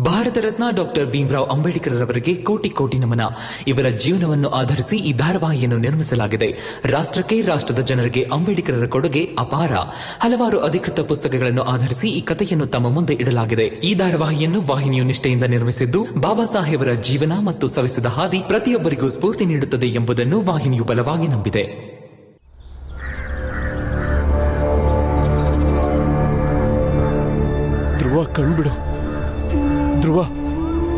Bharat Ratna doctor Bhimrao Ambedkar ಅವರಿಗೆ ಕೋಟಿ ಕೋಟಿ ನಮನ. ಇವರ ಜೀವನವನ್ನು ಆಧರಿಸಿ ಈ ಧಾರಾವಾಹಿಯನ್ನು ನಿರ್ಮಿಸಲಾಗಿದೆ. ರಾಷ್ಟ್ರಕ್ಕೆ, ರಾಷ್ಟ್ರದ ಜನರಿಗೆ ಅಂಬೇಡ್ಕರರ ಕೊಡುಗೆ ಅಪಾರ. ಹಲವಾರು ಅಧಿಕೃತ ಪುಸ್ತಕಗಳನ್ನು ಆಧರಿಸಿ ಈ ಕಥೆಯನ್ನು ತಮ್ಮ ಮುಂದೆ ಇಡಲಾಗಿದೆ. ಈ ಧಾರಾವಾಹಿಯನ್ನು ವಾಹಿನಿಯು ನಿಷ್ಠೆಯಿಂದ ನಿರ್ಮಿಸಿದ್ದು, ಬಾಬಾ ಸಾಹೇಬರ ಜೀವನ ಮತ್ತು ಸವಿಸಿದ ಹಾದಿ ಪ್ರತಿಯೊಬ್ಬರಿಗೂ ಸ್ಫೂರ್ತಿ ನೀಡುತ್ತದೆ ಎಂಬುದನ್ನು ವಾಹಿನಿಯು ಬಲವಾಗಿ ನಂಬಿದೆ. ಧ್ರುವ ಕಣ್ಬಿಡು, ಧ್ರುವ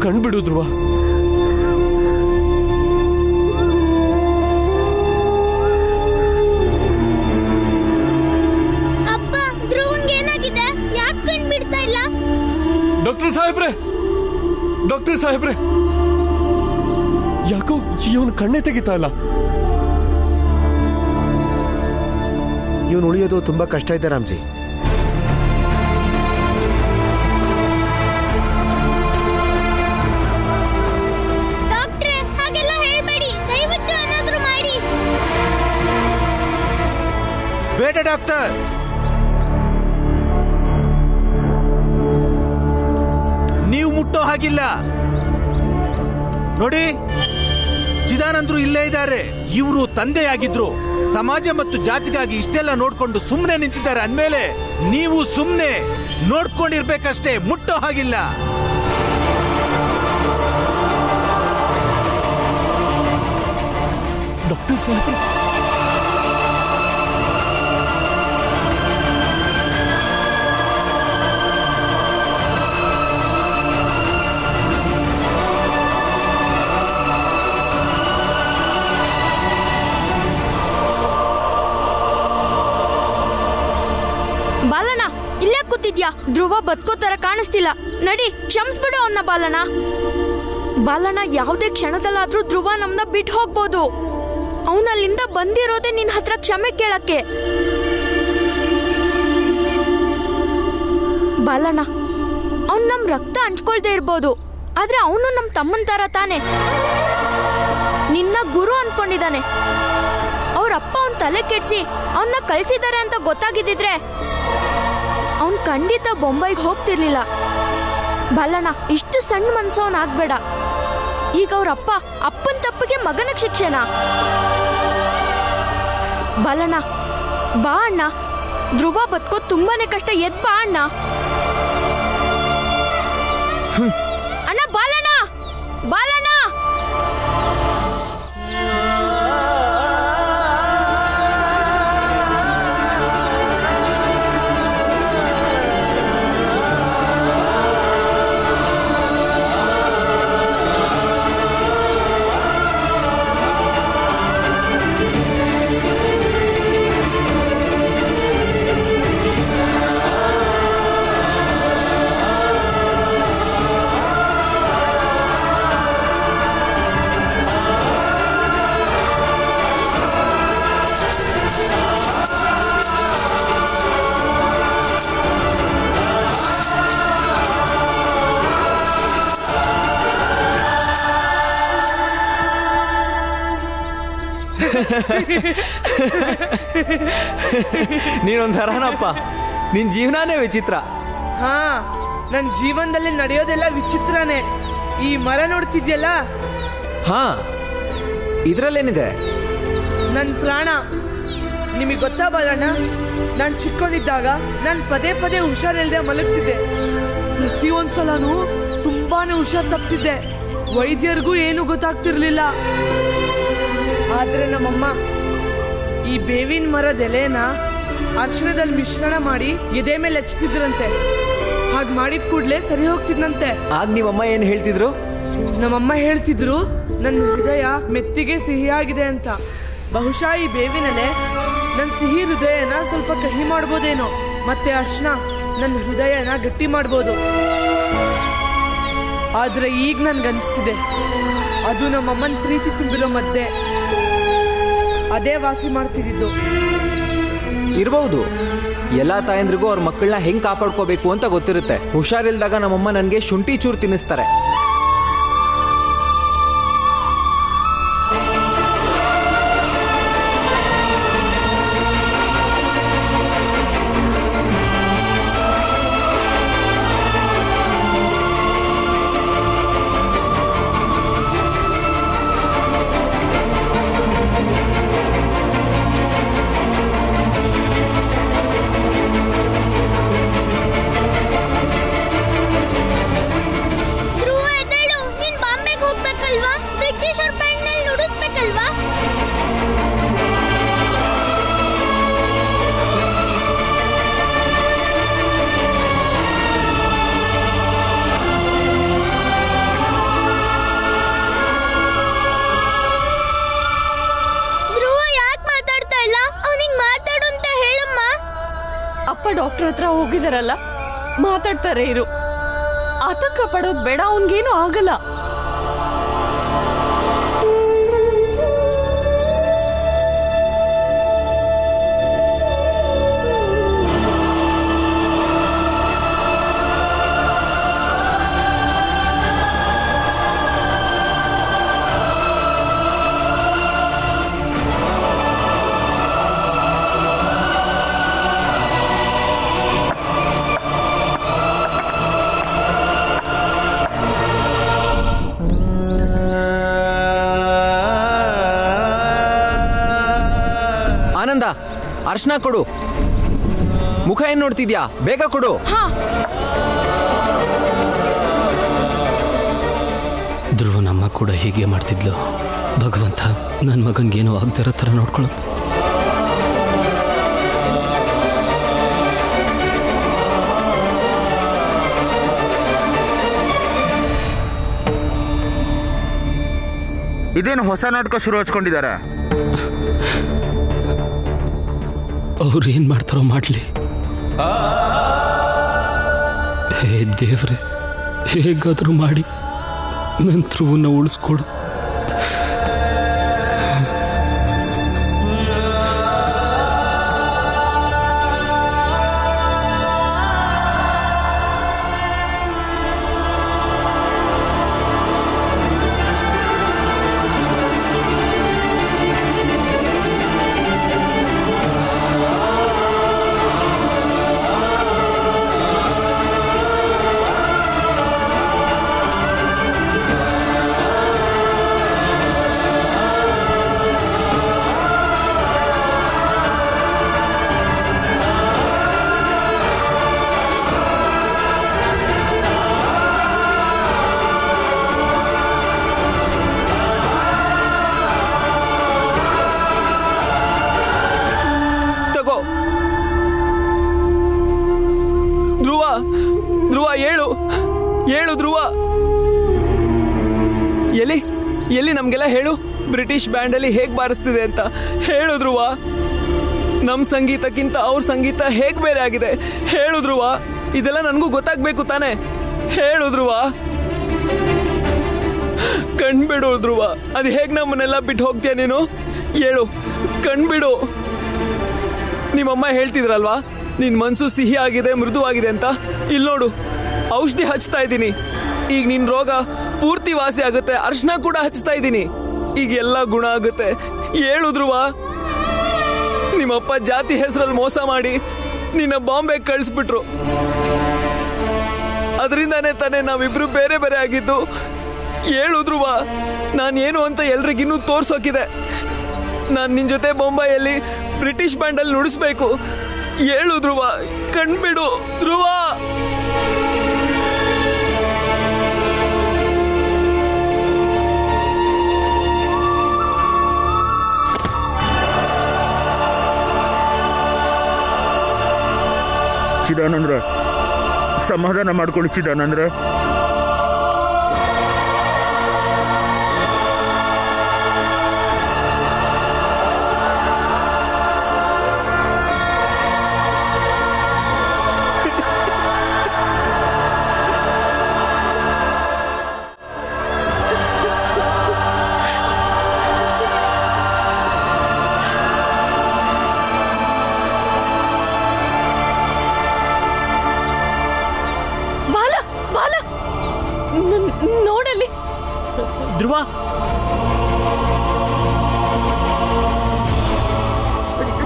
ಕಣ್ಬಿಡು, ಧ್ರುವ. ಅಪ್ಪ, ಧ್ರುವಂಗೆ ಏನಾಗಿದೆ? ಯಾಕೆ ಕಣ್ಬಿಡ್ತಾ ಇಲ್ಲ? ಡಾಕ್ಟರ್ ಸಾಹೇಬ್ರೆ, ಡಾಕ್ಟರ್ ಸಾಹೇಬ್ರೆ, ಯಾಕೋ ಇವನು ಕಣ್ಣೇ ತೆಗಿತಾ ಇಲ್ಲ. ಇವನು ಉಳಿಯೋದು ತುಂಬಾ ಕಷ್ಟ ಇದೆ ರಾಮ್ಜಿ. ಬೇಡ ಡಾಕ್ಟರ್, ನೀವು ಮುಟ್ಟೋ ಹಾಗಿಲ್ಲ. ನೋಡಿ, ಚಿದಾನಂದ್ರು ಇಲ್ಲೇ ಇದ್ದಾರೆ. ಇವರು ತಂದೆಯಾಗಿದ್ರು, ಸಮಾಜ ಮತ್ತು ಜಾತಿಗಾಗಿ ಇಷ್ಟೆಲ್ಲ ನೋಡ್ಕೊಂಡು ಸುಮ್ಮನೆ ನಿಂತಿದ್ದಾರೆ ಅಂದ್ಮೇಲೆ ನೀವು ಸುಮ್ಮನೆ ನೋಡ್ಕೊಂಡಿರ್ಬೇಕಷ್ಟೇ, ಮುಟ್ಟೋ ಹಾಗಿಲ್ಲ. ಡಾಕ್ಟರ್ ಸಾಹೇಬ್ರೆ, ಬಾಲಣ್ಣ ಇಲ್ಲೇ ಕೂತಿದ್ಯಾ? ಧ್ರುವ ಬದುಕೋ ತರ ಕಾಣಿಸ್ತಿಲ್ಲ. ನಡಿ, ಕ್ಷಮಿಸ್ಬಿಡು ಅವನ್ನ ಬಾಲಣ್ಣ. ಬಾಲಣ್ಣ, ಯಾವುದೇ ಕ್ಷಣದಲ್ಲಾದ್ರೂ ಧ್ರುವ ನಮ್ನ ಬಿಟ್ಟು ಹೋಗ್ಬೋದು. ಅವನಲ್ಲಿಂದ ಬಂದಿರೋದೇ ನಿನ್ ಹತ್ರ ಕ್ಷಮೆ ಕೇಳಕ್ಕೆ. ಬಾಲಣ್ಣ, ಅವ್ನ್ ನಮ್ ರಕ್ತ ಹಂಚ್ಕೊಳ್ದೆ ಇರ್ಬೋದು, ಆದ್ರೆ ಅವನು ನಮ್ ತಮ್ಮನ್ ತರ ತಾನೆ. ನಿನ್ನ ಗುರು ಅನ್ಕೊಂಡಿದ್ದಾನೆ. ಅವ್ರಪ್ಪ ಅವನ್ ತಲೆ ಕೆಡ್ಸಿ ಅವನ್ನ ಕಳ್ಸಿದ್ದಾರೆ ಅಂತ ಗೊತ್ತಾಗಿದ್ದಿದ್ರೆ ಅವನ್ ಖಂಡಿತ ಬೊಂಬೈಗೆ ಹೋಗ್ತಿರ್ಲಿಲ್ಲ. ಬಾಲಣ್ಣ, ಇಷ್ಟು ಸಣ್ಣ ಮನ್ಸವನಾಗ್ಬೇಡ. ಈಗ ಅವ್ರಪ್ಪ ಅಪ್ಪನ ತಪ್ಪಿಗೆ ಮಗನ ಶಿಕ್ಷೆನಾ? ಬಾಲಣ್ಣ, ಬಾ ಅಣ್ಣ. ಧ್ರುವ ಬದುಕೋ ತುಂಬಾನೇ ಕಷ್ಟ. ಎದ್ ಬಾ ಅಣ್ಣ. ಅಣ್ಣ, ಬಾಲಣ್ಣ, ಬಾಲಣ್ಣ. ನೀನೊಂಥರನಪ್ಪ, ನಿನ್ ಜೀವನಾನೇ ವಿಚಿತ್ರ. ಹಾ, ನನ್ ಜೀವನದಲ್ಲಿ ನಡೆಯೋದೆಲ್ಲ ವಿಚಿತ್ರನೇ. ಈ ಮರ ನೋಡ್ತಿದ್ಯಲ್ಲ, ಹಾ, ಇದ್ರಲ್ಲೇನಿದೆ? ನನ್ ಪ್ರಾಣ. ನಿಮಗೆ ಗೊತ್ತಾ ಬಾಲಣ್ಣ, ನಾನ್ ಚಿಕ್ಕವನಿದ್ದಾಗ ನಾನ್ ಪದೇ ಪದೇ ಹುಷಾರಿಲ್ದೆ ಮಲಗ್ತಿದ್ದೆ. ಪ್ರತಿಯೊಂದ್ಸಲನೂ ತುಂಬಾನೇ ಹುಷಾರ್ ತಪ್ತಿದ್ದೆ. ವೈದ್ಯರಿಗೂ ಏನು ಗೊತ್ತಾಗ್ತಿರ್ಲಿಲ್ಲ. ಆದ್ರೆ ನಮ್ಮಮ್ಮ ಈ ಬೇವಿನ ಮರದ ಎಲೆನ ಅರಿಶಿಣದಲ್ಲಿ ಮಿಶ್ರಣ ಮಾಡಿ ಎದೆ ಮೇಲೆ ಹಚ್ತಿದ್ರಂತೆ. ಹಾಗೆ ಮಾಡಿದ ಕೂಡ್ಲೆ ಸರಿ ಹೋಗ್ತಿದ್ನಂತೆ. ಆಗ ನಿಮ್ಮಮ್ಮ ಏನ್ ಹೇಳ್ತಿದ್ರು? ನಮ್ಮಮ್ಮ ಹೇಳ್ತಿದ್ರು, ನನ್ನ ಹೃದಯ ಮೆತ್ತಿಗೆ ಸಿಹಿಯಾಗಿದೆ ಅಂತ. ಬಹುಶಃ ಈ ಬೇವಿನೆಲೆ ನನ್ನ ಸಿಹಿ ಹೃದಯನ ಸ್ವಲ್ಪ ಕಹಿ ಮಾಡ್ಬೋದೇನೋ, ಮತ್ತೆ ಅರ್ಶನ ನನ್ನ ಹೃದಯನ ಗಟ್ಟಿ ಮಾಡ್ಬೋದು. ಆದ್ರೆ ಈಗ ನನ್ಗನ್ಸ್ತಿದೆ, ಅದು ನಮ್ಮಮ್ಮನ ಪ್ರೀತಿ ತುಂಬಿರೋ ಮಧ್ಯೆ ಅದೇ ವಾಸಿ ಮಾಡ್ತಿದ್ದು ಇರಬಹುದು. ಎಲ್ಲಾ ತಾಯಂದ್ರಿಗೂ ಅವ್ರ ಮಕ್ಕಳನ್ನ ಹೆಂಗ್ ಕಾಪಾಡ್ಕೋಬೇಕು ಅಂತ ಗೊತ್ತಿರುತ್ತೆ. ಹುಷಾರಿಲ್ದಾಗ ನಮ್ಮಮ್ಮ ನನ್ಗೆ ಶುಂಠಿ ಚೂರು ತಿನ್ನಿಸ್ತಾರೆ. ಹತ್ರ ಹೋಗಿದಾರಲ್ಲ, ಮಾತಾಡ್ತಾರೆ ಇರು. ಆತಂಕ ಪಡೋದ್ ಬೇಡ, ಅವನ್ಗೇನು ಆಗಲ್ಲ. ಆನಂದ, ಅರ್ಶನ ಕೊಡು. ಮುಖ ಏನ್ ನೋಡ್ತಿದ್ಯಾ? ಬೇಗ ಕೊಡು. ಧ್ರುವನಮ್ಮ ಕೂಡ ಹೀಗೆ ಮಾಡ್ತಿದ್ಲು. ಭಗವಂತ ನನ್ನ ಮಗನ್ಗೇನು ಆಗದಿರೋ ಥರ ನೋಡ್ಕೊಳ್ಳು. ಇದೇನು ಹೊಸ ನಾಟಕ ಶುರು ಹಚ್ಕೊಂಡಿದ್ದಾರೆ? ಅವ್ರು ಏನ್ ಮಾಡ್ತಾರೋ ಮಾಡ್ಲಿ. ಹೇ ದೇವ್ರೆ, ಹೇಗಾದ್ರೂ ಮಾಡಿ ನನ್ನ ಧ್ರುವನ್ನ ಉಳಿಸ್ಕೊಡು. ಧ್ರುವ, ಹೇಳು ಧ್ರುವ. ಎಲ್ಲಿ ನಮ್ಗೆಲ್ಲ ಹೇಳು. ಬ್ರಿಟಿಷ್ ಬ್ಯಾಂಡ್ ಅಲ್ಲಿ ಹೇಗ್ ಬಾರಿಸ್ತಿದೆ ಅಂತ ಹೇಳು ಧ್ರುವ. ನಮ್ ಸಂಗೀತಕ್ಕಿಂತ ಅವ್ರ ಸಂಗೀತ ಹೇಗ್ ಬೇರೆ ಆಗಿದೆ ಹೇಳು ಧ್ರುವ. ಇದೆಲ್ಲ ನನಗೂ ಗೊತ್ತಾಗ್ಬೇಕು ತಾನೆ. ಹೇಳು ಧ್ರುವ, ಕಣ್ಬಿಡು ಧ್ರುವ. ಅದು ಹೇಗ್ ನಮ್ಮನ್ನೆಲ್ಲ ಬಿಟ್ಟು ಹೋಗ್ತೀಯ ನೀನು? ಹೇಳು, ಕಣ್ಬಿಡು. ನಿಮ್ಮಮ್ಮ ಹೇಳ್ತಿದ್ರಲ್ವಾ, ನಿನ್ ಮನ್ಸು ಸಿಹಿ ಆಗಿದೆ, ಮೃದುವಾಗಿದೆ ಅಂತ. ಇಲ್ಲಿ ನೋಡು, ಔಷಧಿ ಹಚ್ತಾ ಇದ್ದೀನಿ. ಈಗ ನಿನ್ ರೋಗ ಪೂರ್ತಿ ವಾಸಿ ಆಗುತ್ತೆ. ಅರ್ಶನ ಕೂಡ ಹಚ್ತಾ ಇದ್ದೀನಿ. ಈಗ ಎಲ್ಲ ಗುಣ ಆಗುತ್ತೆ. ಹೇಳು ಧ್ರುವ. ನಿಮ್ಮಪ್ಪ ಜಾತಿ ಹೆಸರಲ್ಲಿ ಮೋಸ ಮಾಡಿ ನಿನ್ನ ಬಾಂಬೆ ಕಳಿಸ್ಬಿಟ್ರು. ಅದರಿಂದಾನೇ ತಾನೇ ನಾವಿಬ್ರು ಬೇರೆ ಬೇರೆ ಆಗಿದ್ದು. ಹೇಳು ಧ್ರುವ, ನಾನೇನು ಅಂತ ಎಲ್ರಿಗಿನ್ನೂ ತೋರ್ಸೋಕಿದೆ. ನಾನು ನಿನ್ ಜೊತೆ ಬೊಂಬಾಯಲ್ಲಿ ಬ್ರಿಟಿಷ್ ಬ್ಯಾಂಡಲ್ಲಿ ನುಡಿಸ್ಬೇಕು. ಹೇಳು ಧ್ರುವ, ಕಣ್ಬಿಡು ಧ್ರುವ. ಚಿದಾನಂದ್ರ, ಸಮಾಧಾನ ಮಾಡ್ಕೊಳ್ಳಿ ಚಿದಾನಂದ್ರ. ನೋಡಲ್ಲಿ ಧ್ರುವ,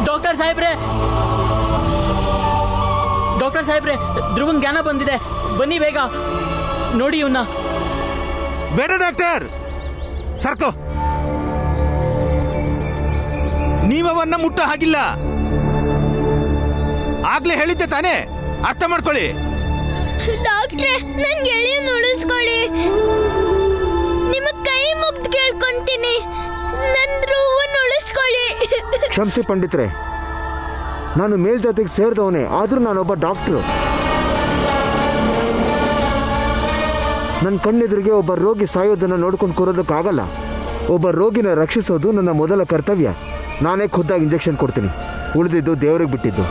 ಡಾಕ್ಟರ್ ಸಾಹೇಬ್ರೆ, ಧ್ರುವನ್ ಜ್ಞಾನ ಬಂದಿದೆ. ಬನ್ನಿ ಬೇಗ ನೋಡಿ ಇವನ್ನ. ಬೇಡ ಡಾಕ್ಟರ್, ಸರ್ಕೋ. ನೀವನ್ನ ಮುಟ್ಟ ಹಾಗಿಲ್ಲ. ಆಗ್ಲೇ ಹೇಳಿದ್ದೆ ತಾನೇ, ಅರ್ಥ ಮಾಡ್ಕೊಳ್ಳಿ. ಡಾಕ್ಟ್ರೆ, ನನ್ ಗೆಳೆಯನ್ನ ಉಳಿಸ್ಕೊಡಿ. ನಿಮಗ್ ಕೈ ಮುಗ್ದು ಕೇಳ್ಕೊಂತೀನಿ, ನನ್ ಧ್ರುವನ್ನ ಉಳಿಸ್ಕೊಡಿ. ಕ್ಷಮಿಸಿ ಪಂಡಿತ್ರೆ, ನಾನು ಮೇಲ್ಜಾತಿಗೆ ಸೇರಿದವನೇ, ಆದ್ರೂ ನಾನೊಬ್ಬ ಡಾಕ್ಟ್ರು. ನನ್ನ ಕಣ್ಣೆದುರಿಗೆ ಒಬ್ಬ ರೋಗಿ ಸಾಯೋದನ್ನು ನೋಡ್ಕೊಂಡು ಕೂರೋದಕ್ಕಾಗಲ್ಲ. ಒಬ್ಬ ರೋಗಿನ ರಕ್ಷಿಸೋದು ನನ್ನ ಮೊದಲ ಕರ್ತವ್ಯ. ನಾನೇ ಖುದ್ದಾಗಿ ಇಂಜೆಕ್ಷನ್ ಕೊಡ್ತೀನಿ, ಉಳಿದಿದ್ದು ದೇವ್ರಿಗೆ ಬಿಟ್ಟಿದ್ದು.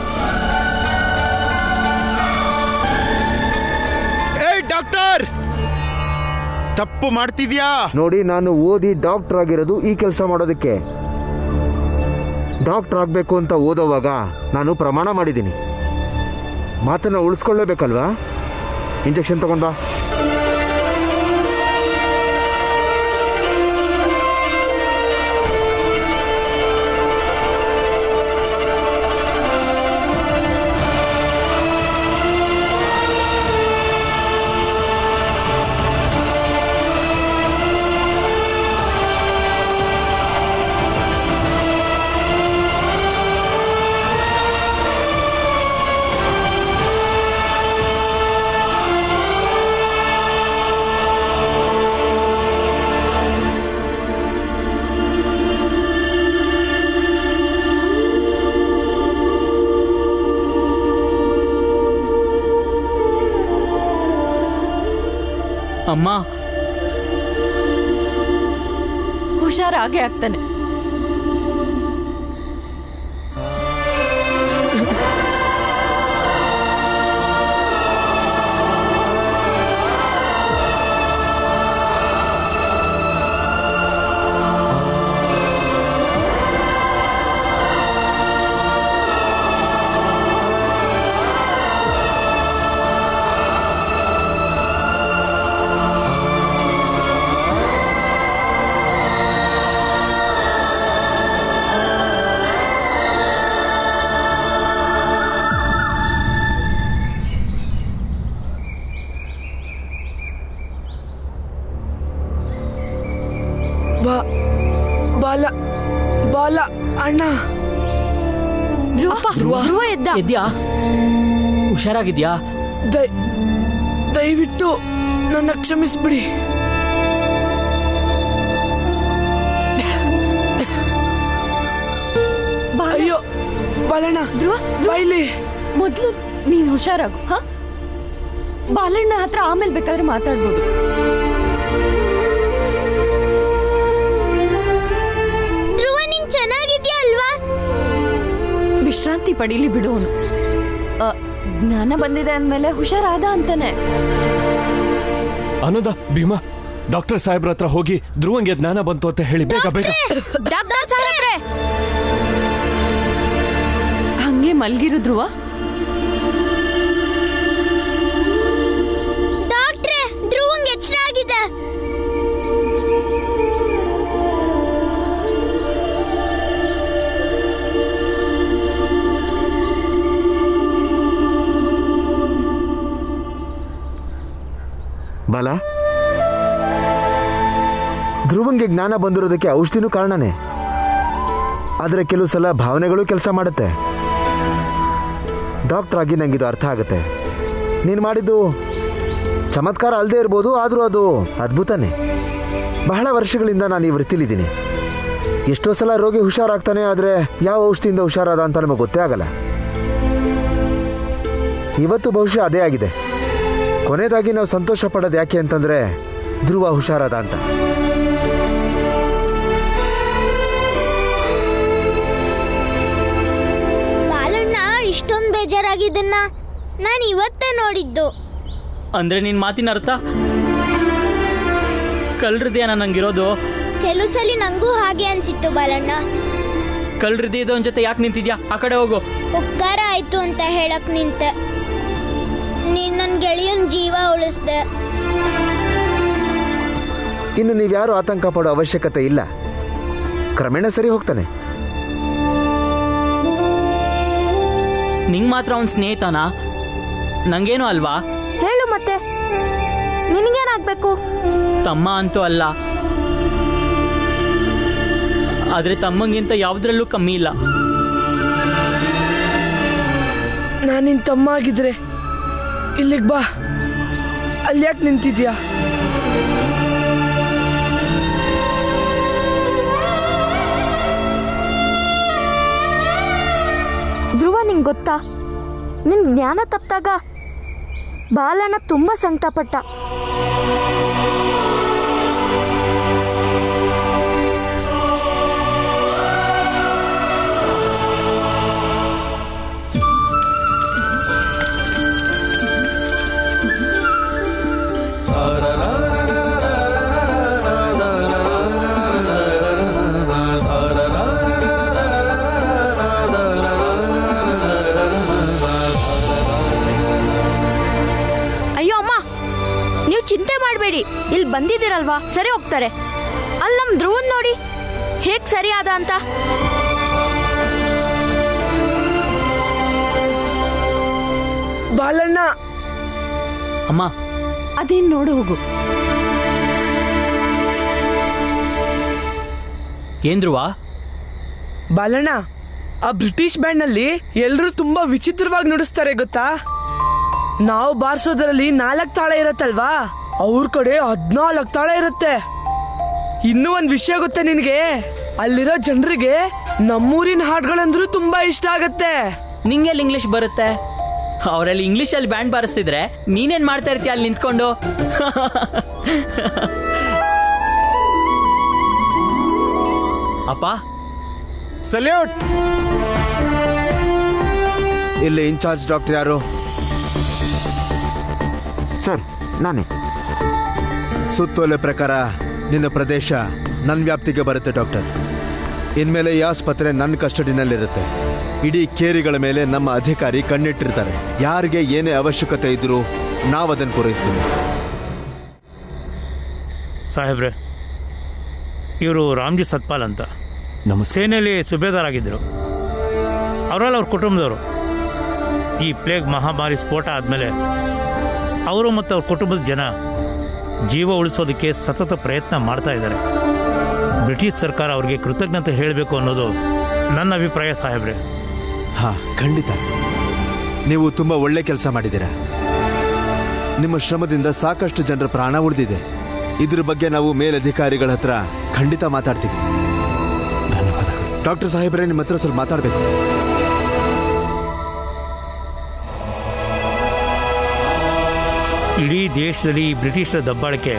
ತಪ್ಪು ಮಾಡ್ತಿದ್ಯಾ? ನೋಡಿ, ನಾನು ಓದಿ ಡಾಕ್ಟರ್ ಆಗಿರೋದು ಈ ಕೆಲಸ ಮಾಡೋದಕ್ಕೆ. ಡಾಕ್ಟರ್ ಆಗಬೇಕು ಅಂತ ಓದೋವಾಗ ನಾನು ಪ್ರಮಾಣ ಮಾಡಿದ್ದೀನಿ. ಮಾತನ್ನು ಉಳಿಸ್ಕೊಳ್ಳೇಬೇಕಲ್ವಾ? ಇಂಜೆಕ್ಷನ್ ತಗೊಂಡ್ ಬಾ. ಅಮ್ಮ, ಹುಷಾರಾಗೆ ಆಗ್ತಾನೆ. ಬಾಲ ಬಾಲ ಅಣ್ಣ. ಧ್ರುವ ಎದ್ದ. ಎದ್ಯಾ? ಹುಷಾರಾಗಿದ್ಯಾ? ದಯವಿಟ್ಟು ನನ್ನ ಕ್ಷಮಿಸ್ಬಿಡಿ. ಅಯ್ಯೋ ಬಾಲಣ್ಣ, ಬಾಯ್ಲಿ. ಮೊದ್ಲು ನೀನ್ ಹುಷಾರಾಗು. ಹ, ಬಾಲಣ್ಣ ಹತ್ರ ಆಮೇಲೆ ಬೇಕಾದ್ರೆ ಮಾತಾಡ್ಬೋದು. ವಿಶ್ರಾಂತಿ ಪಡೀಲಿ ಬಿಡು. ಅವನು ಜ್ಞಾನ ಬಂದಿದೆ ಅಂದ್ಮೇಲೆ ಹುಷಾರಾದ ಅಂತಾನೆ. ಆನಂದ, ಭೀಮಾ, ಡಾಕ್ಟರ್ ಸಾಹೇಬ್ರ ಹತ್ರ ಹೋಗಿ ಧ್ರುವಂಗೆ ಜ್ಞಾನ ಬಂತು ಅಂತ ಹೇಳಿ ಬೇಗ ಬೇಗ. ಹಂಗೆ ಮಲ್ಗಿರು ಧ್ರುವ. ಡಾಕ್ಟ್ರೆ, ಧ್ರುವಂಗೆ ಎಚ್ಚರ ಆಗಿದೆ. ಬಾಲ, ಧ್ರುವಂಗೆ ಜ್ಞಾನ ಬಂದಿರೋದಕ್ಕೆ ಔಷಧಿನೂ ಕಾರಣನೇ. ಆದರೆ ಕೆಲವು ಸಲ ಭಾವನೆಗಳು ಕೆಲಸ ಮಾಡುತ್ತೆ. ಡಾಕ್ಟರ್ ಆಗಿ ನಂಗಿದು ಅರ್ಥ ಆಗುತ್ತೆ. ನೀನು ಮಾಡಿದ್ದು ಚಮತ್ಕಾರ ಅಲ್ಲದೆ ಇರ್ಬೋದು, ಆದರೂ ಅದು ಅದ್ಭುತನೇ. ಬಹಳ ವರ್ಷಗಳಿಂದ ನಾನು ಈ ವೃತ್ತಿಲಿದ್ದೀನಿ. ಎಷ್ಟೋ ಸಲ ರೋಗಿ ಹುಷಾರಾಗ್ತಾನೆ, ಆದರೆ ಯಾವ ಔಷಧಿಯಿಂದ ಹುಷಾರಾದ ಅಂತ ನಮಗೆ ಗೊತ್ತೇ ಆಗಲ್ಲ. ಇವತ್ತು ಬಹುಶಃ ಅದೇ ಆಗಿದೆ. ಕೊನೆಯದಾಗಿ ನಾವು ಸಂತೋಷ ಪಡೋದು ಯಾಕೆ ಅಂತಂದ್ರೆ ಧ್ರುವ ಹುಷಾರಾದ ಅಂತ. ಬಾಲಣ್ಣ ಇಷ್ಟೊಂದು ಬೇಜಾರಾಗಿದ್ದನ್ನ ನಾನು ಇವತ್ತೇ ನೋಡಿದ್ದು. ಅಂದ್ರೆ ನಿನ್ ಮಾತಿನ ಅರ್ಥ ಕಲ್ಹೃದಯನ ನಂಗಿರೋದು? ಕೆಲವು ಸಲ ನಂಗೂ ಹಾಗೆ ಅನ್ಸಿತ್ತು ಬಾಲಣ್ಣ. ಕಲ್ಹೃದಯದವನ್ ಜೊತೆ ಯಾಕೆ ನಿಂತಿದ್ಯಾ? ಆ ಕಡೆ ಹೋಗು. ಉಪಕಾರ ಆಯ್ತು ಅಂತ ಹೇಳಕ್ ನಿಂತೆ. ನೀನ್ ನನ್ ಗೆಳೆಯನ್ ಜೀವ ಉಳಿಸ್ದೆ. ಇನ್ನು ನೀವ್ಯಾರು ಆತಂಕ ಪಡೋ ಅವಶ್ಯಕತೆ ಇಲ್ಲ. ಕ್ರಮೇಣ ಸರಿ ಹೋಗ್ತಾನೆ. ನಿಂಗ್ ಮಾತ್ರ ಅವನ್ ಸ್ನೇಹಿತನಾ? ನಂಗೇನು ಅಲ್ವಾ? ಹೇಳು ಮತ್ತೆ, ನಿನಗೇನಾಗ್ಬೇಕು? ತಮ್ಮ ಅಂತೂ ಅಲ್ಲ, ಆದ್ರೆ ತಮ್ಮಂಗಿಂತ ಯಾವ್ದ್ರಲ್ಲೂ ಕಮ್ಮಿ ಇಲ್ಲ. ನಾನಿನ್ ತಮ್ಮ ಆಗಿದ್ರೆ ಇಲ್ಲಿಗೆ ಬಾ. ಅಲ್ಲಿ ಯಾಕೆ ನಿಂತಿದ್ಯಾ? ಧ್ರುವ, ನಿಂಗೆ ಗೊತ್ತಾ, ನಿನ್ ಜ್ಞಾನ ತಪ್ಪಾಗ ಬಾಲಣ್ಣ ತುಂಬಾ ಸಂಕಟಪಟ್ಟ. ಇಲ್ಲಿ ಬಂದಿದ್ದೀರಲ್ವಾ ಸರಿ ಹೋಗ್ತಾರೆ. ಅಲ್ಲಿ ನಮ್ ಧ್ರುವನ್ ನೋಡಿ ಹೇಗ್ ಸರಿ ಆದ ಅಂತ. ಬಾಲಣ್ಣ ಅಮ್ಮ ಅದೇನ್ ನೋಡು ಹೋಗು. ಏನ್ ಧ್ರುವ? ಬಾಲಣ್ಣ, ಆ ಬ್ರಿಟಿಷ್ ಬ್ಯಾಂಡ್ ನಲ್ಲಿ ಎಲ್ರು ತುಂಬಾ ವಿಚಿತ್ರವಾಗಿ ನುಡಿಸ್ತಾರೆ ಗೊತ್ತಾ. ನಾವು ಬಾರಿಸೋದ್ರಲ್ಲಿ 4 ತಾಳ ಇರತ್ತಲ್ವಾ, ಅವ್ರ ಕಡೆ 14 ತಾಳ ಇರುತ್ತೆ. ಇನ್ನೂ ಒಂದ್ ವಿಷಯ ಗೊತ್ತಾ ನಿನ್ಗೆ? ಅಲ್ಲಿರೋ ಜನರಿಗೆ ನಮ್ಮೂರಿನ ಹಾಡುಗಳಂದ್ರೂ ತುಂಬಾ ಇಷ್ಟ ಆಗತ್ತೆ. ನಿಂಗೆಲ್ಲಿ ಇಂಗ್ಲಿಷ್ ಬರುತ್ತೆ? ಅವರಲ್ಲಿ ಇಂಗ್ಲಿಷ್ ಅಲ್ಲಿ ಬ್ಯಾಂಡ್ ಬಾರಿಸ್ತಿದ್ರೆ ನೀನೇನ್ ಮಾಡ್ತಾ ಇರ್ತೀಯ ಅಲ್ಲಿ ನಿಂತ್ಕೊಂಡು? ಅಪ್ಪ ಸಲ್ಯೂಟ್. ಇಲ್ಲಿ ಇನ್ಚಾರ್ಜ್ ಡಾಕ್ಟರ್ ಯಾರು? ಸರ್ ನಾನೇ. ಸುತ್ತೋಲೆ ಪ್ರಕಾರ ನಿನ್ನ ಪ್ರದೇಶ ನನ್ನ ವ್ಯಾಪ್ತಿಗೆ ಬರುತ್ತೆ ಡಾಕ್ಟರ್. ಇನ್ಮೇಲೆ ಈ ಆಸ್ಪತ್ರೆ ನನ್ನ ಕಸ್ಟಡಿನಲ್ಲಿರುತ್ತೆ. ಇಡೀ ಕೇರಿಗಳ ಮೇಲೆ ನಮ್ಮ ಅಧಿಕಾರಿ ಕಣ್ಣಿಟ್ಟಿರ್ತಾರೆ. ಯಾರಿಗೆ ಏನೇ ಅವಶ್ಯಕತೆ ಇದ್ರೂ ನಾವು ಅದನ್ನು ಪೂರೈಸ್ತೀವಿ. ಸಾಹೇಬ್ರೆ, ಇವರು ರಾಮ್ಜಿ ಸತ್ಪಾಲ್ ಅಂತ ನಮ್ಮ ಸೇನೆಯಲ್ಲಿ ಸುಬೇದಾರ್ ಆಗಿದ್ದರು. ಅವರೆಲ್ಲ ಅವ್ರ ಕುಟುಂಬದವರು. ಈ ಪ್ಲೇಗ್ ಮಹಾಮಾರಿ ಸ್ಫೋಟ ಆದಮೇಲೆ ಅವರು ಮತ್ತು ಅವ್ರ ಕುಟುಂಬದ ಜನ ಜೀವ ಉಳಿಸೋದಕ್ಕೆ ಸತತ ಪ್ರಯತ್ನ ಮಾಡ್ತಾ ಇದ್ದಾರೆ. ಬ್ರಿಟಿಷ್ ಸರ್ಕಾರ ಅವ್ರಿಗೆ ಕೃತಜ್ಞತೆ ಹೇಳಬೇಕು ಅನ್ನೋದು ನನ್ನ ಅಭಿಪ್ರಾಯ ಸಾಹೇಬ್ರೆ. ಹಾ, ಖಂಡಿತ. ನೀವು ತುಂಬ ಒಳ್ಳೆ ಕೆಲಸ ಮಾಡಿದ್ದೀರಾ. ನಿಮ್ಮ ಶ್ರಮದಿಂದ ಸಾಕಷ್ಟು ಜನರ ಪ್ರಾಣ ಉಳಿದಿದೆ. ಇದ್ರ ಬಗ್ಗೆ ನಾವು ಮೇಲಧಿಕಾರಿಗಳ ಹತ್ರ ಖಂಡಿತ ಮಾತಾಡ್ತೀವಿ. ಧನ್ಯವಾದಗಳು. ಡಾಕ್ಟರ್ ಸಾಹೇಬ್ರೆ, ನಿಮ್ಮ ಹತ್ರ ಸ್ವಲ್ಪ ಮಾತಾಡಬೇಕು. ಇಡೀ ದೇಶದಲ್ಲಿ ಬ್ರಿಟಿಷರ ದಬ್ಬಾಳಿಕೆ